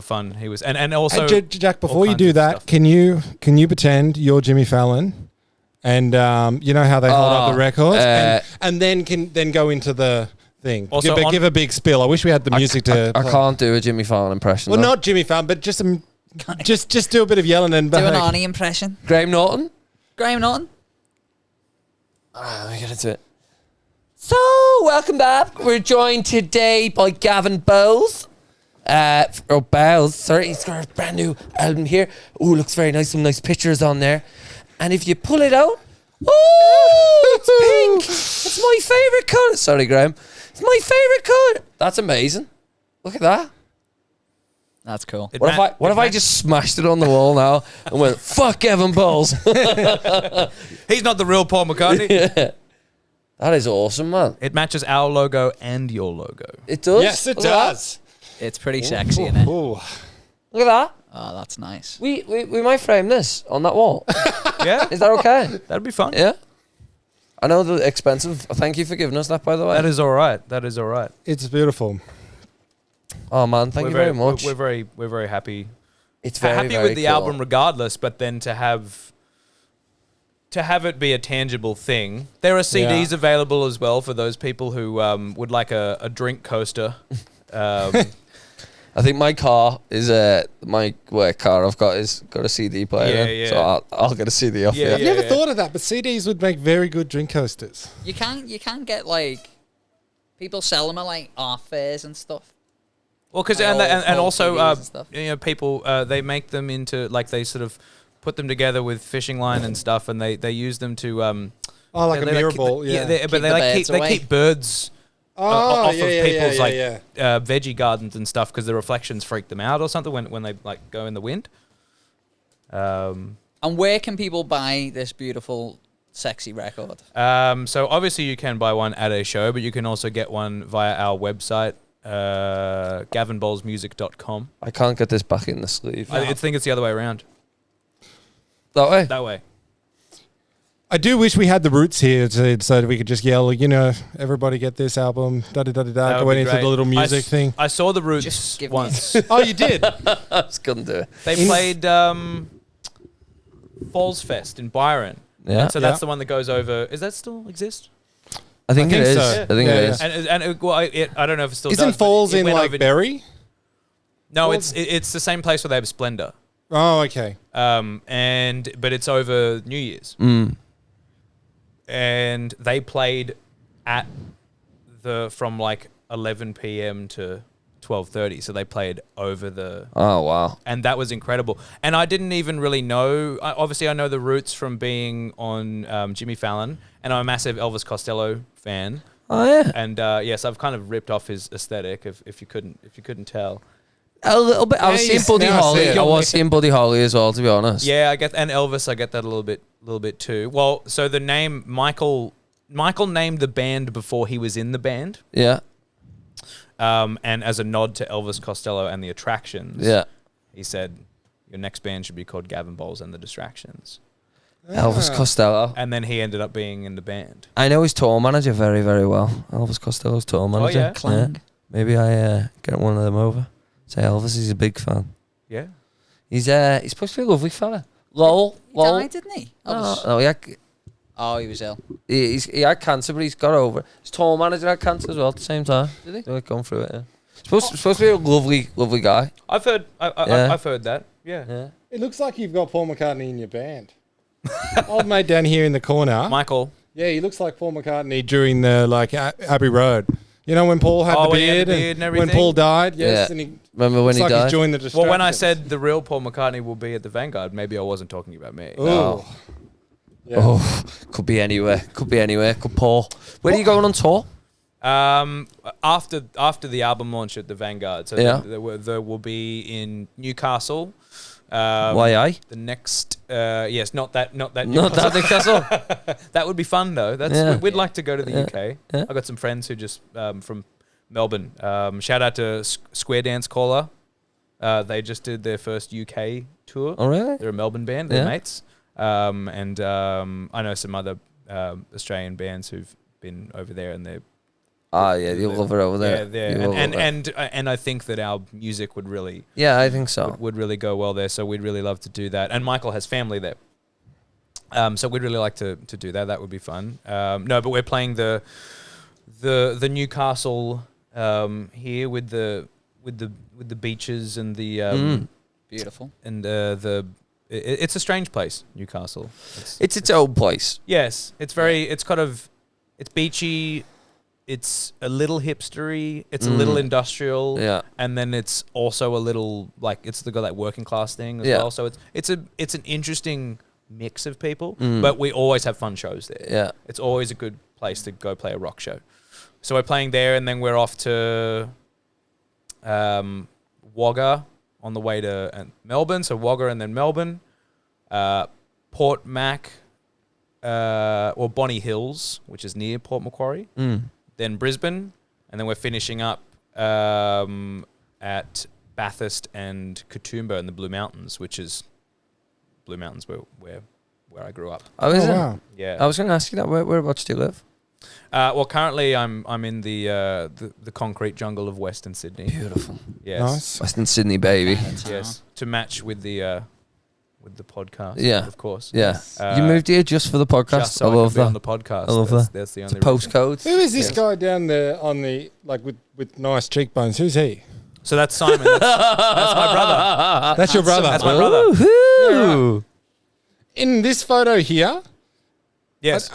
fun. He was and also Jack. Before you do that, can you pretend you're Jimmy Fallon, and you know how they hold up the records, and then go into the thing. Also give a big spill. I wish we had the music to. I can't do a Jimmy Fallon impression. Well, not Jimmy Fallon, but just do a bit of yelling and do an Arnie impression. Graham Norton. Let me get into it. So, welcome back. We're joined today by Gavin Bowles. Bowles, sorry. He's got a brand new album here. Oh, looks very nice. Some nice pictures on there. And if you pull it out, it's pink. It's my favourite colour. Sorry, Graham. It's my favourite colour. That's amazing. Look at that. That's cool. What if I just smashed it on the wall now and went, fuck Gavin Bowles? He's not the real Paul McCartney. Yeah. That is awesome, man. It matches our logo and your logo. It does? Yes, it does. It's pretty sexy, isn't it? Look at that. Oh, that's nice. We might frame this on that wall. Yeah? Is that okay? That'd be fun. Yeah. I know they're expensive. Thank you for giving us that, by the way. That is all right. It's beautiful. Oh man, thank you very much. We're very happy. It's very happy very with the cool. album regardless, but then to have it be a tangible thing. There are CDs available as well for those people who would like a drink coaster. I think my car is my work car I've got a CD player. Yeah. So I'll get a CD off. I've never thought of that, but CDs would make very good drink coasters. You can get like people sell them at like art fairs and stuff. Well, because and also people they make them into like they sort of put them together with fishing line and stuff, and they use them to like a mirror ball. But they keep birds off of people's veggie gardens and stuff because the reflections freak them out or something when they like go in the wind. And where can people buy this beautiful, sexy record? So obviously you can buy one at a show, but you can also get one via our website. GavinBowlesMusic.com. I can't get this back in the sleeve. I think it's the other way around. That way? That way. I do wish we had the Roots here so that we could just yell, everybody get this album, da-da-da-da-da, go into the little music thing. I saw the Roots once. Oh, you did? I just couldn't do it. They played Falls Fest in Byron. Yeah. And so that's the one that goes over. Does that still exist? I think it is. So. I think it is. And I don't know if it still Isn't does. Falls in like Berry? No, it's the same place where they have Splendor. Oh, okay. But it's over New Year's. And they played at from like 11 p.m. to 12:30. So they played over the. Oh wow! And that was incredible. And I didn't even really know. Obviously, I know the Roots from being on Jimmy Fallon, and I'm a massive Elvis Costello fan. Oh yeah. And yes, I've kind of ripped off his aesthetic. If you couldn't tell. A little bit. I was seeing Buddy Holly. I was seeing Buddy Holly as well, to be honest. Yeah, I get, and Elvis, I get that a little bit too. Well, so the name Michael named the band before he was in the band. Yeah. And as a nod to Elvis Costello and the Attractions, he said, your next band should be called Gavin Bowles and the Distractions. Elvis Costello. And then he ended up being in the band. I know his tour manager very, very well. Elvis Costello's tour manager. Oh, yeah? Clang. Yeah. Maybe I get one of them over. Say Elvis, he's a big fan. Yeah. He's supposed to be a lovely fella. Lol. He died, didn't he? No, he was ill. He had cancer, but he's got over it. His tour manager had cancer as well at the same time. Did he? They were going through it, yeah. Supposed to be a lovely, lovely guy. I've heard I've heard that. Yeah. It looks like you've got Paul McCartney in your band. Old mate down here in the corner. Michael. Yeah, he looks like Paul McCartney during the Abbey Road. You know when Paul had the beard and everything? when Paul died? Yes. Yeah. And he, remember when he died? He's joined the Distractions. Well, when I said the real Paul McCartney will be at the Vanguard, maybe I wasn't talking about me. Ooh. No. Yeah. Oh, could be anywhere. Could Paul. Where are you going on tour? After the album launch at the Vanguard, so there will be in Newcastle. YI? The next, yes, not that Newcastle. Not that Newcastle. That would be fun though. We'd like to go to the UK. Yeah. I've got some friends who just from Melbourne. Shout out to Square Dance Caller. They just did their first UK tour. Oh really? They're a Melbourne band. They're mates. And I know some other Australian bands who've been over there, and they're you'll love it over there. And I think that our music would really I think so would really go well there. So we'd really love to do that. And Michael has family there, so we'd really like to do that. That would be fun. No, but we're playing the Newcastle here with the beaches and the beautiful and it's a strange place, Newcastle. It's its own place. Yes, it's very. It's kind of it's beachy. It's a little hipstery. It's a little industrial. Yeah, and then it's also a little like it's got that working class thing as well. So it's an interesting mix of people. But we always have fun shows there. Yeah, it's always a good place to go play a rock show. So we're playing there, and then we're off to Wagga on the way to Melbourne. So Wagga and then Melbourne, Port Mac, or Bonny Hills, which is near Port Macquarie. Then Brisbane, and then we're finishing up at Bathurst and Katoomba in the Blue Mountains, which is Blue Mountains where I grew up. Oh, is it? Wow. Yeah. I was going to ask you that. Whereabouts do you live? Well, currently I'm in the concrete jungle of Western Sydney. Beautiful. Yes. Nice. Western Sydney, baby. Yes. To match with the podcast. Yeah. Of course. Yeah. You moved here just for the podcast. Just so I love can be that. on the podcast. I love that. That's the It's only a reason. postcode. Who is this guy down there on the with nice cheekbones? Who's he? So that's Simon. That's my brother. That's your brother. That's my brother. Woohoo! In this photo here, Yes.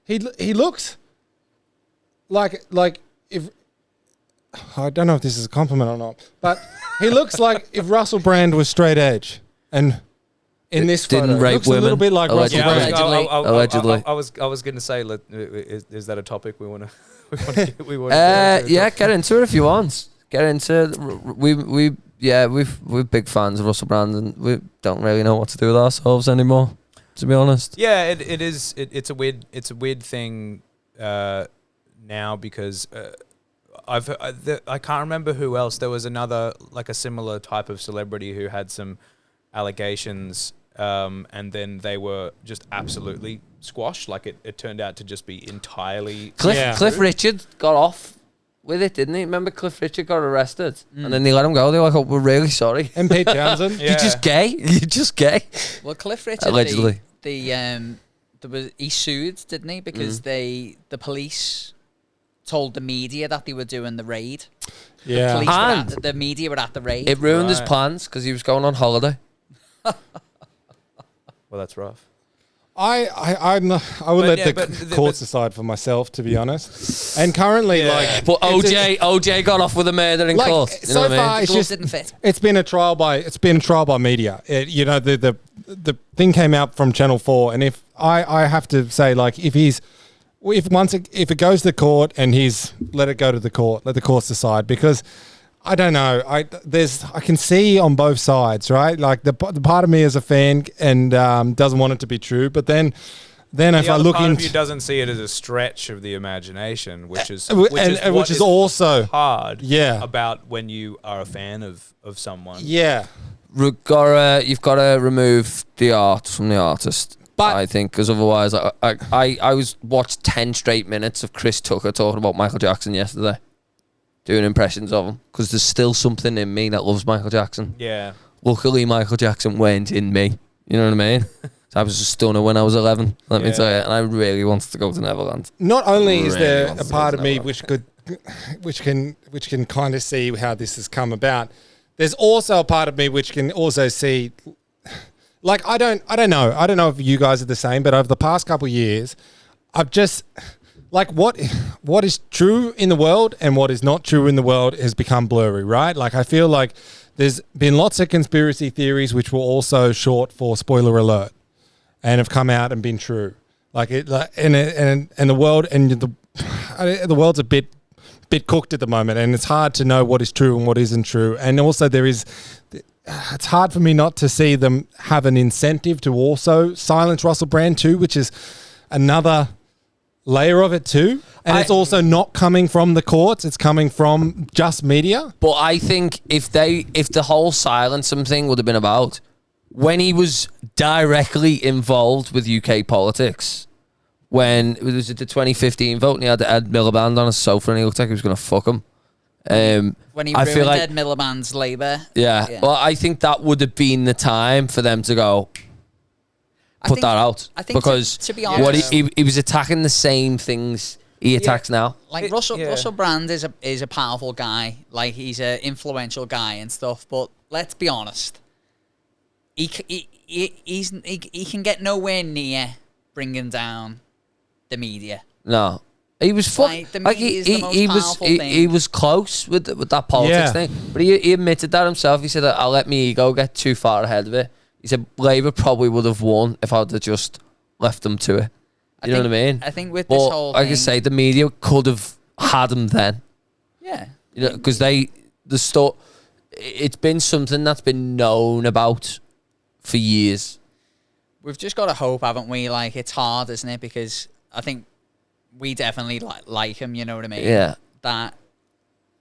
he looks like if I don't know if this is a compliment or not, but he looks like if Russell Brand was straight edge, and in this Didn't photo, rape looks a little women. bit like Allegedly. Russell Yeah, Brand. Allegedly. I was going to say, is that a topic we want to we want to Yeah, get into it if you want. Get into it. We're big fans of Russell Brand, and we don't really know what to do with ourselves anymore, to be honest. Yeah, it is. It's a weird thing now because I can't remember who else. There was another like a similar type of celebrity who had some allegations, and then they were just absolutely squashed. Like it turned out to just be entirely. Cliff Richard got off with it, didn't he? Remember Cliff Richard got arrested, and then they let him go. They were like, "Oh, we're really sorry." And Pete Townsend. You're just gay. You're just gay. Well, Cliff Richard Allegedly. He sued, didn't he? Because the police told the media that they were doing the raid. Yeah. The media were at the raid. It ruined his plans because he was going on holiday. Well, that's rough. I would let the courts decide for myself, to be honest. And currently, But OJ got off with a murder in court. You know what I mean? It's Gloves just didn't fit. It's been a trial by media. The thing came out from Channel 4, and if I have to say, like, if it goes to court and let it go to the court, let the courts decide, because I don't know. I can see on both sides, right? Like the part of me is a fan and doesn't want it to be true, but then if I look part into of you doesn't see it as a stretch of the imagination, which is also hard. Yeah. About when you are a fan of someone. Yeah. You've got to remove the art from the artist. But I think, because otherwise, I watched 10 straight minutes of Chris Tucker talking about Michael Jackson yesterday, doing impressions of him, because there's still something in me that loves Michael Jackson. Yeah. Luckily, Michael Jackson went in me. You know what I mean? So I was a stunner when I was 11. Let me tell you, and I really wanted to go to Neverland. Not only is there wanted a to part go of to me Neverland. which can kind of see how this has come about. There's also a part of me which can also see, like, I don't know if you guys are the same, but over the past couple of years, I've just, like, what is true in the world and what is not true in the world has become blurry, right? Like, I feel like there's been lots of conspiracy theories which were also short for spoiler alert and have come out and been true. Like, and the world and the world's a bit cooked at the moment, and it's hard to know what is true and what isn't true. And also it's hard for me not to see them have an incentive to also silence Russell Brand too, which is another layer of it too. And it's also not coming from the courts, it's coming from just media. But I think if the whole silencing thing would have been about when he was directly involved with UK politics, when it was at the 2015 vote and he had Ed Miliband on his sofa and he looked like he was going to fuck him. When he I ruined feel like, Ed Miliband's Labour. Yeah. Well, I think that would have been the time for them to go, put that out. I think because to be honest, what he was attacking the same things he attacks now. Like Russell Brand is a powerful guy. Like he's an influential guy and stuff. But let's be honest, he can get nowhere near bringing down the media. No. He was Like, the media is the most powerful thing. He was close with that politics thing, but he admitted that himself. He said, "I'll let my ego get too far ahead of it." He said Labour probably would have won if I'd have just left them to it. You know what I mean? I think with but this whole like thing, I say, the media could have had him then. Yeah. You know, because it's been something that's been known about for years. We've just got to hope, haven't we? Like, it's hard, isn't it? Because I think we definitely like him, you know what I mean? Yeah. That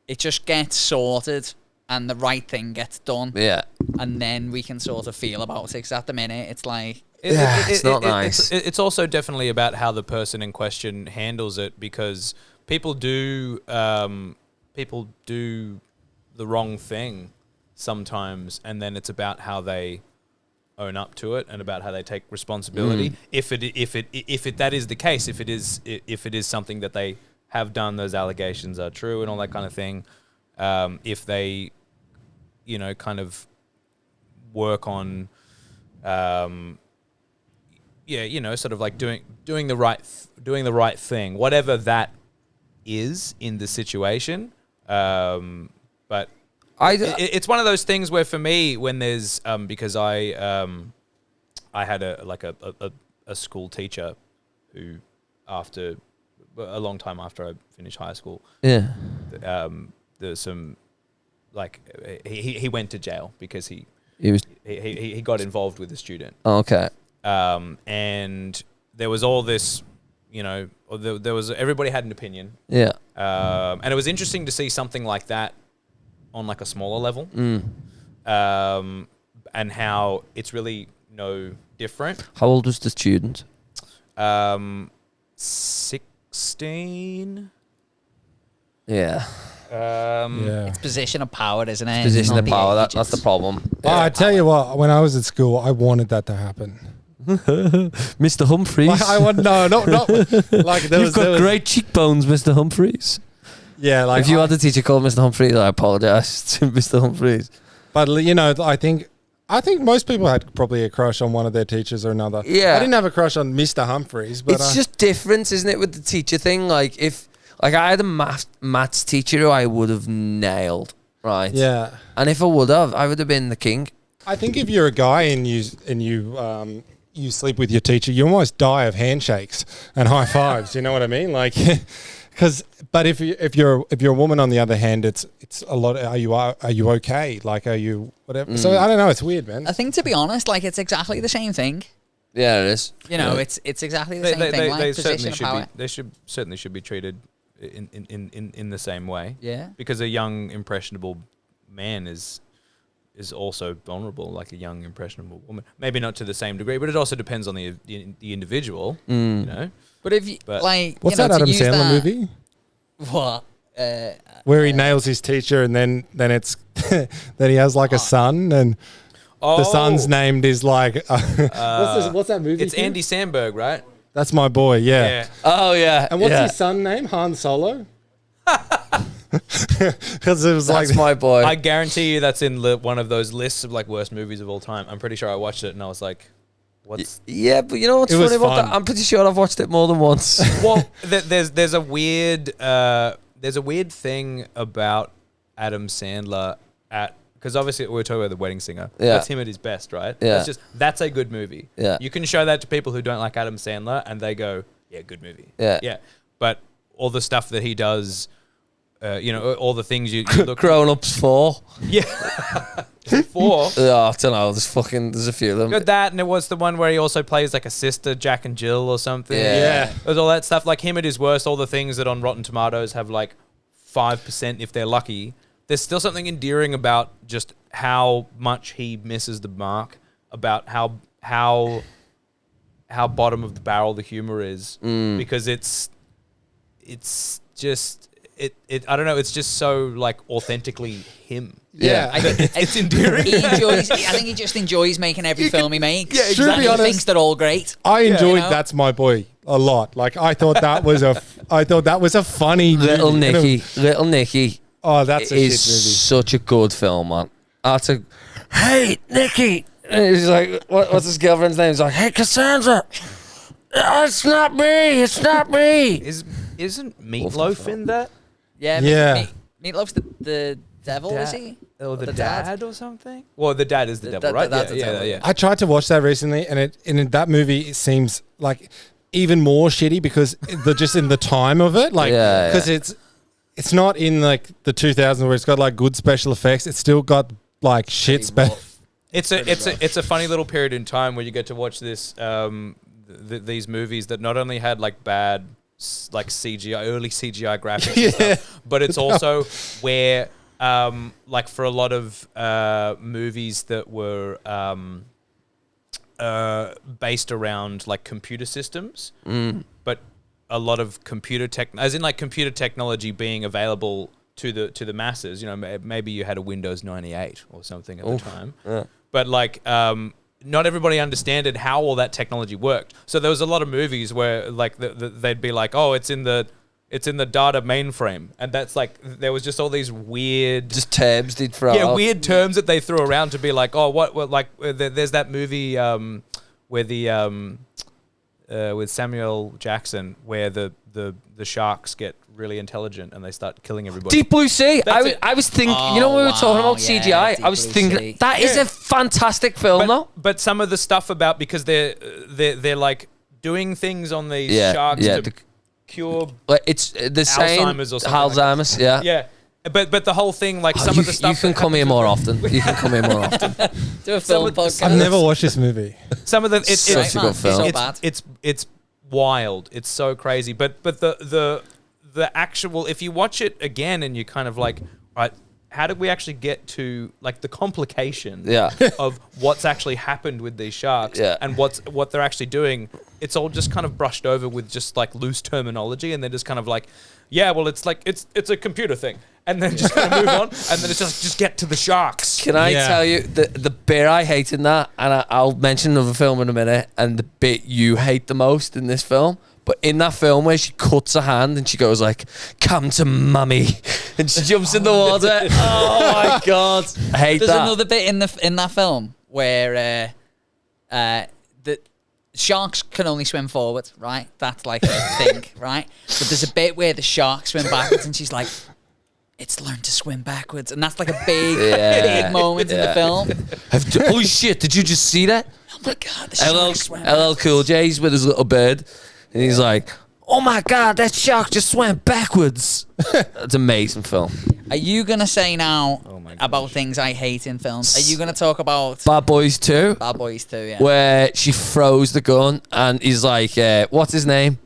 it just gets sorted and the right thing gets done. Yeah. And then we can sort of feel about it. 'Cause at the minute, it's like... It's not nice. It's also definitely about how the person in question handles it, because people do the wrong thing sometimes, and then it's about how they own up to it and about how they take responsibility. If that is the case, if it is something that they have done, those allegations are true and all that kind of thing. If they, kind of work on, sort of like doing the right thing, whatever that is in the situation. But it's one of those things where, for me, when there's because I had a school teacher who, after a long time after I finished high school, there's some, like, he went to jail because he got involved with a student. Okay. And there was all this, there was, everybody had an opinion. Yeah. And it was interesting to see something like that on like a smaller level. And how it's really no different. How old was the student? 16. Yeah. It's position of power, isn't it? Position of power. That's the problem. Well, I tell you what, when I was at school, I wanted that to happen. Mr. Humphreys. Not like You've got great cheekbones, Mr. Humphreys. Yeah, like if you had a teacher called Mr. Humphreys, I apologize to Mr. Humphreys. But I think most people had probably a crush on one of their teachers or another. Yeah, I didn't have a crush on Mr. Humphreys, but it's just different, isn't it, with the teacher thing? Like I had a maths teacher who I would have nailed, right? Yeah, and if I would have been the king. I think if you're a guy and you sleep with your teacher, you almost die of handshakes and high fives. You know what I mean? Like, but if you're a woman, on the other hand, it's a lot. Are you okay? Like, are you whatever? So I don't know. It's weird, man. I think, to be honest, like, it's exactly the same thing. Yeah, it is. It's exactly the same thing. Like, position of power. They certainly should be treated in the same way. Yeah. Because a young, impressionable man is also vulnerable, like a young, impressionable woman. Maybe not to the same degree, but it also depends on the individual. But if you like, what's that Adam Sandler movie? What? Where he nails his teacher, and then it's then he has like a son, and the son's named is like what's that movie? It's Andy Samberg, right? That's my boy. Yeah. Oh yeah. And what's his son name? Han Solo. Because it was that's my boy. I guarantee you that's in one of those lists of like worst movies of all time. I'm pretty sure I watched it and I was like, "What's?" Yeah, but you know what's funny about that? I'm pretty sure I've watched it more than once. Well, there's a weird thing about Adam Sandler because obviously we're talking about The Wedding Singer. Yeah. That's him at his best, right? Yeah. That's a good movie. Yeah. You can show that to people who don't like Adam Sandler and they go, "Yeah, good movie." Yeah. Yeah. But all the stuff that he does. All the things you look. Grown Ups 4. Yeah. 4. I don't know. There's a few of them. Got that, and it was the one where he also plays like a sister, Jack and Jill or something. Yeah. There's all that stuff. Like him at his worst, all the things that on Rotten Tomatoes have like 5% if they're lucky. There's still something endearing about just how much he misses the mark, about how how bottom of the barrel the humor is because it's just I don't know, it's just so like authentically him. Yeah. I think It's endearing. I think he just enjoys making every film he makes. Yeah, exactly. And he honest, thinks they're all great. I enjoyed You know? That's My Boy a lot. Like I thought that was a funny Little movie. Nicky. Oh, that's a shit movie. Is such a good film, man. Hey, Nicky. And he's like, what's his girlfriend's name? He's like, hey, Cassandra. It's not me. Isn't Meatloaf in that? Yeah. Yeah. Meatloaf's the devil, is he? Or the dad or something? Well, the dad is the devil, right? dad's the devil. Yeah. I tried to watch that recently, and in that movie, it seems like even more shitty because just in the time of it, like because it's not in like the 2000s where it's got like good special effects. It's still got like shit special. It's a funny little period in time where you get to watch this these movies that not only had like bad like early CGI graphics and stuff, but it's also where like for a lot of movies that were based around like computer systems, but a lot of computer technology being available to the masses. You know, maybe you had a Windows 98 or something at the time, but like not everybody understood how all that technology worked. So there was a lot of movies where like they'd be like, oh, it's in the data mainframe, and that's like there was just all these weird just terms they'd throw out. Weird terms that they threw around to be like, oh, what like there's that movie where the with Samuel Jackson where the sharks get really intelligent and they start killing everybody. Deep Blue Sea. I was thinking, you know, when we were talking about yeah, CGI, Deep I was Blue thinking Sea. that is a fantastic film, though. But some of the stuff about because they're like doing things on these sharks to cure Like it's the same Alzheimer's or something Alzheimer's, yeah. Yeah. But the whole thing, like some of the stuff. You can come here more often. You can come here more often. Do a film podcast. I've never watched this movie. Some of the Such a good film. So bad. It's wild. It's so crazy. But the actual, if you watch it again and you kind of like, right, how did we actually get to like the complication of what's actually happened with these sharks and what they're actually doing? It's all just kind of brushed over with just like loose terminology, and they're just kind of like, yeah, well, it's like it's a computer thing, and then just kind of move on, and then it's just get to the sharks. Can I tell you the bit I hate in that, and I'll mention another film in a minute, and the bit you hate the most in this film. But in that film where she cuts her hand and she goes like, "Come to mummy," and she jumps in the water. Oh my god, I hate There's that. another bit in that film where the sharks can only swim forward, right? That's like a thing, right? But there's a bit where the sharks swim backwards, and she's like, "It's learned to swim backwards," and that's like a big moment in the film. Holy shit! Did you just see that? Oh my god, the sharks swam LL Cool J's with his little bird, and he's like, "Oh my god, that shark just swam backwards." That's an amazing film. Are you gonna say now about things I hate in films? Are you gonna talk about Bad Boys 2, Bad Boys 2? Yeah. where she throws the gun and he's like, "What's his name?"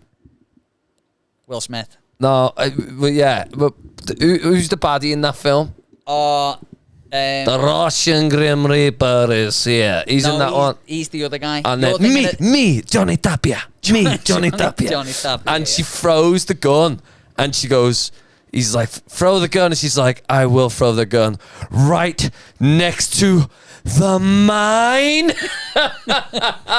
Will Smith. No, but who's the baddie in that film? The Russian Grim Reaper is here. He's in that one. He's the other guy. And You're then thinking me, Johnny Tapia. Me, Johnny Tapia. Johnny Tapia, And she throws the gun and she goes, he's like, "Throw the gun." And she's like, "I will throw the gun right next to the mine."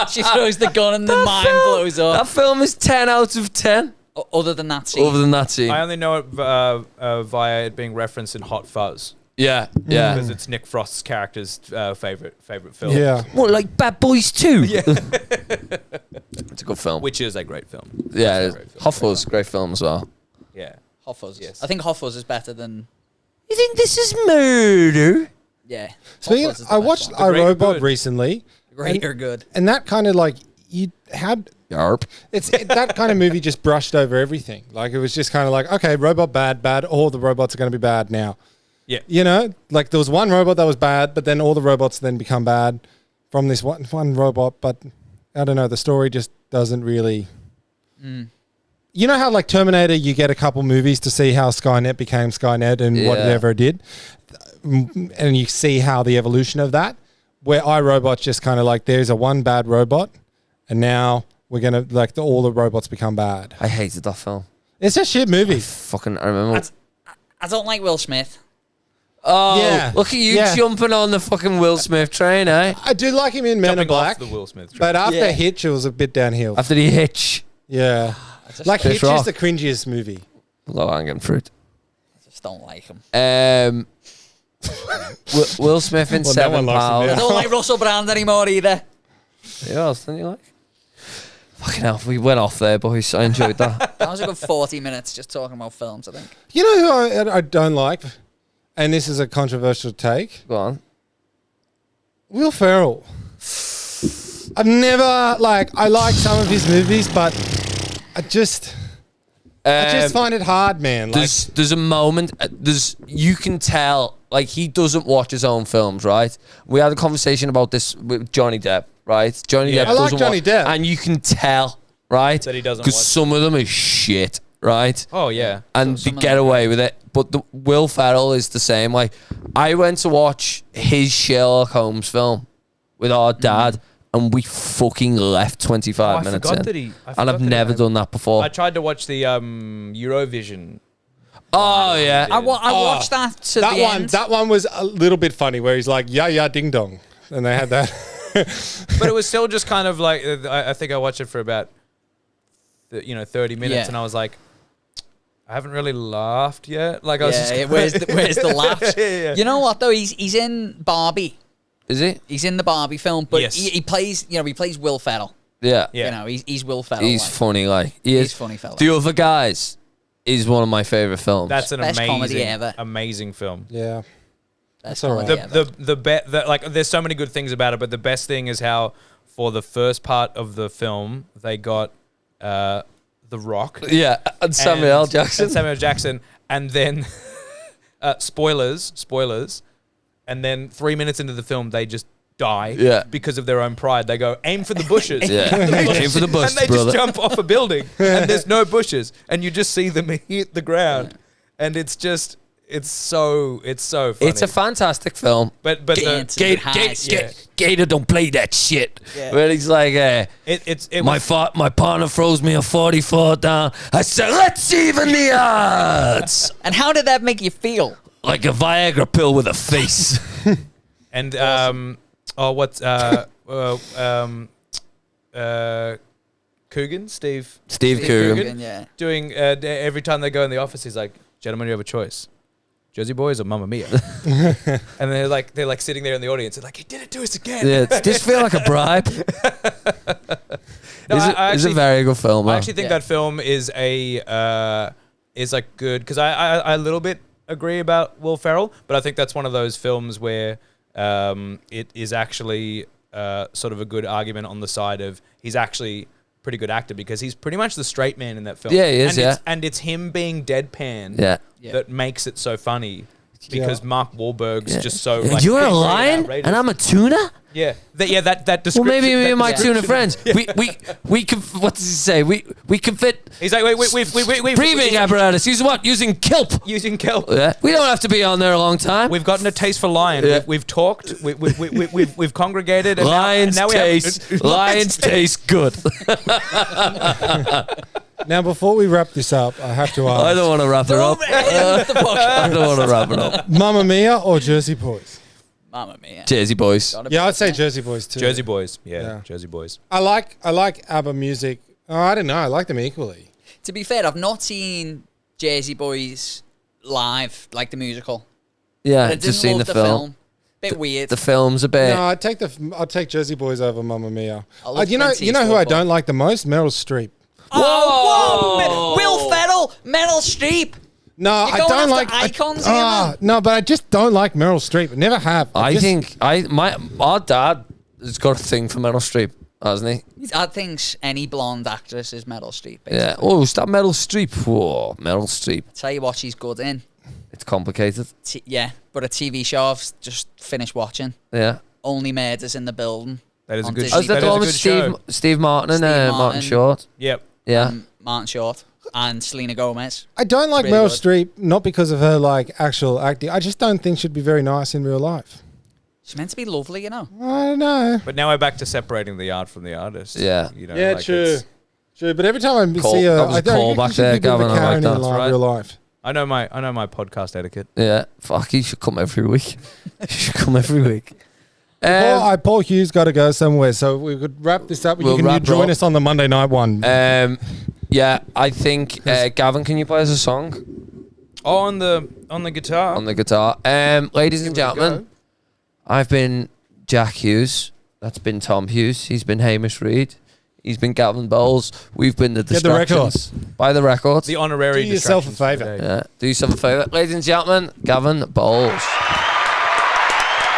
She throws the gun and the mine blows up. That film is 10 out of 10. Other than that scene. Other than that scene. I only know it via it being referenced in Hot Fuzz. Yeah. Because it's Nick Frost's character's favorite film. Yeah. What, like Bad Boys 2? Yeah. It's a good film. Which is a great film. Yeah, Hot Fuzz, great film as well. Yeah. Hot Fuzz. Yes. I think Hot Fuzz is better than. You think this is murder? Yeah. Hot Speaking, Fuzz is the I best watched one. iRobot recently, Great or good. and that kind of like you had. Yarp. That kind of movie just brushed over everything. Like it was just kind of like, okay, robot bad. All the robots are going to be bad now. Yeah. You know, like there was one robot that was bad, but then all the robots then become bad from this one robot. But I don't know, the story just doesn't really. You know how like Terminator, you get a couple movies to see how Skynet became Skynet and whatever it did, and you see how the evolution of that. Where iRobot's just kind of like there's a one bad robot, and now we're gonna like all the robots become bad. I hated that film. It's a shit movie. I remember. I don't like Will Smith. Oh, Yeah. look at you Yeah. jumping on the fucking Will Smith train, eh? I do like him in Men in Jumping Black, off the Will Smith train. but after Yeah. Hitch, it was a bit downhill. After the hitch. Yeah, like Chris Hitch Rock. is the cringiest movie. Low hanging fruit. I just don't like him. Will Smith in Well, no one Seven likes him Pounds. I don't like Russell Brand anymore either. Who else didn't you like? Fucking hell, we went off there, boys. I enjoyed that. That was a good 40 minutes just talking about films, I think. You know who I don't like, and this is a controversial take. Go on. Will Ferrell. I've never I like some of his movies, but I just find it hard, man. Like, There's a moment. You can tell he doesn't watch his own films, right? We had a conversation about this with Johnny Depp, right? Johnny Depp I like doesn't Johnny Depp. and you can tell, right? That he doesn't because watch. some of them is shit, right? Oh yeah. And Some they of get them are away with it. But Will Ferrell is the same. I went to watch his Sherlock Holmes film with our dad, and we fucking left 25 I minutes forgot in. that he. I And forgot I've that he never had- done that before. I tried to watch the Eurovision. Oh yeah. I watched that to that the one, end. that one was a little bit funny, where he's like, "Yeah, yeah, ding dong," and they had that. But it was still just kind of like I think I watched it for about 30 minutes, Yeah. and I was like, I haven't really laughed yet. I was just where's the laughs? Yeah. You know what though? He's in Barbie. Is he? He's in the Barbie film, but Yes. he plays Will Ferrell. Yeah. Yeah. He's Will Ferrell. He's funny, he is. He's funny fella. The Other Guys is one of my favorite films. That's an Best comedy amazing, ever. amazing film. Yeah, That's all right. There's so many good things about it, but the best thing is how for the first part of the film they got The Rock yeah, and Samuel L. Jackson. and Samuel Jackson, and then spoilers, and then 3 minutes into the film they just die because of their own pride. They go aim for the bushes, Yeah. Aim for the bush, and they brother. just jump off a building, and there's no bushes, and you just see them hit the ground, and it's so funny. It's a fantastic film. but the, Dancing with highs. Gator don't play that shit. Yeah. Where he's like, my partner throws me a 44 down. I said, let's even the odds. And how did that make you feel? Like a Viagra pill with a face. and Coogan, Steve Coogan. Yeah. doing every time they go in the office, he's like, "Gentlemen, you have a choice: Jersey Boys or Mamma Mia." And they're like sitting there in the audience, and like, he did it to us again. Yeah, does this feel like a bribe? No, It's a very good film, man. I actually think that film is like good because I a little bit agree about Will Ferrell, but I think that's one of those films where it is actually sort of a good argument on the side of he's actually a pretty good actor because he's pretty much the straight man in that film. Yeah, he is, and it's him being deadpan Yeah. that makes it so funny because Mark Wahlberg's just so And like you're a crazy lion outrageous. and I'm a tuna? Yeah, that Well, description. maybe me that and my description- tuna friends. We can. What does he say? We can fit. He's like, wait, Breathing apparatus. Using what? Using kelp. using kelp. Yeah. We don't have to be on there a long time. We've gotten a taste for lion. Yeah. We've talked. We've congregated. And Lions now we have, Lions taste good. Now, before we wrap this up, I have to ask: I don't want to wrap it up. I don't want to wrap it up. Mamma Mia or Jersey Boys? Mamma Mia. Jersey Boys. Yeah, I'd say Jersey Boys too. Jersey Boys. Yeah, Yeah. Jersey Boys. I like ABBA music. Oh, I don't know. I like them equally. To be fair, I've not seen Jersey Boys live, like the musical. Yeah, But I didn't just seen love the film. Bit weird. The film's a bit. No, I'd take Jersey Boys over Mamma Mia. I love You know Clint who I Eastwood, don't like the most? Meryl Streep. Whoa! Will Ferrell, Meryl Streep. No, You're I going don't after like icons here, man. No, but I just don't like Meryl Streep. I never have. I just- think our dad has got a thing for Meryl Streep, hasn't he? I think any blonde actress is Meryl Streep. Basically. Yeah. Oh, is that Meryl Streep? Whoa, Meryl Streep. Tell you what, she's good in. It's complicated. Yeah, but a TV show I've just finished watching. Yeah. Only Murders in the Building. That is a On good. Disney. Oh, is that that the is a one good with show. Steve Martin and Steve Martin Martin. Short? Yep. Yeah. Martin Short and Selena Gomez. I don't like Really Meryl good. Streep, not because of her like actual acting. I just don't think she'd be very nice in real life. She's meant to be lovely, you know. I don't know. But now we're back to separating the art from the artist. Yeah. You know, Yeah, like true. True, but every time I see her, that was I a don't call think back you should there, be a bit of a Gavin, I Karen like in that. real life. I know my podcast etiquette. Yeah. Fuck, you should come every week. You should come every week. Paul Hughes got to go somewhere, so we could wrap this up. We'll You wrap join up. us on the Monday night one. Yeah, I think Gavin, can you play us a song Oh, on the guitar. on the guitar? Ladies and gentlemen, I've been Jack Hughes. That's been Tom Hughes. He's been Hamish Reid. He's been Gavin Bowles. We've been the Get the Distractions. Buy the records. The honorary Do yourself a Distractions for favour. the day. Yeah, do yourself a favour. Ladies and gentlemen, Gavin Bowles.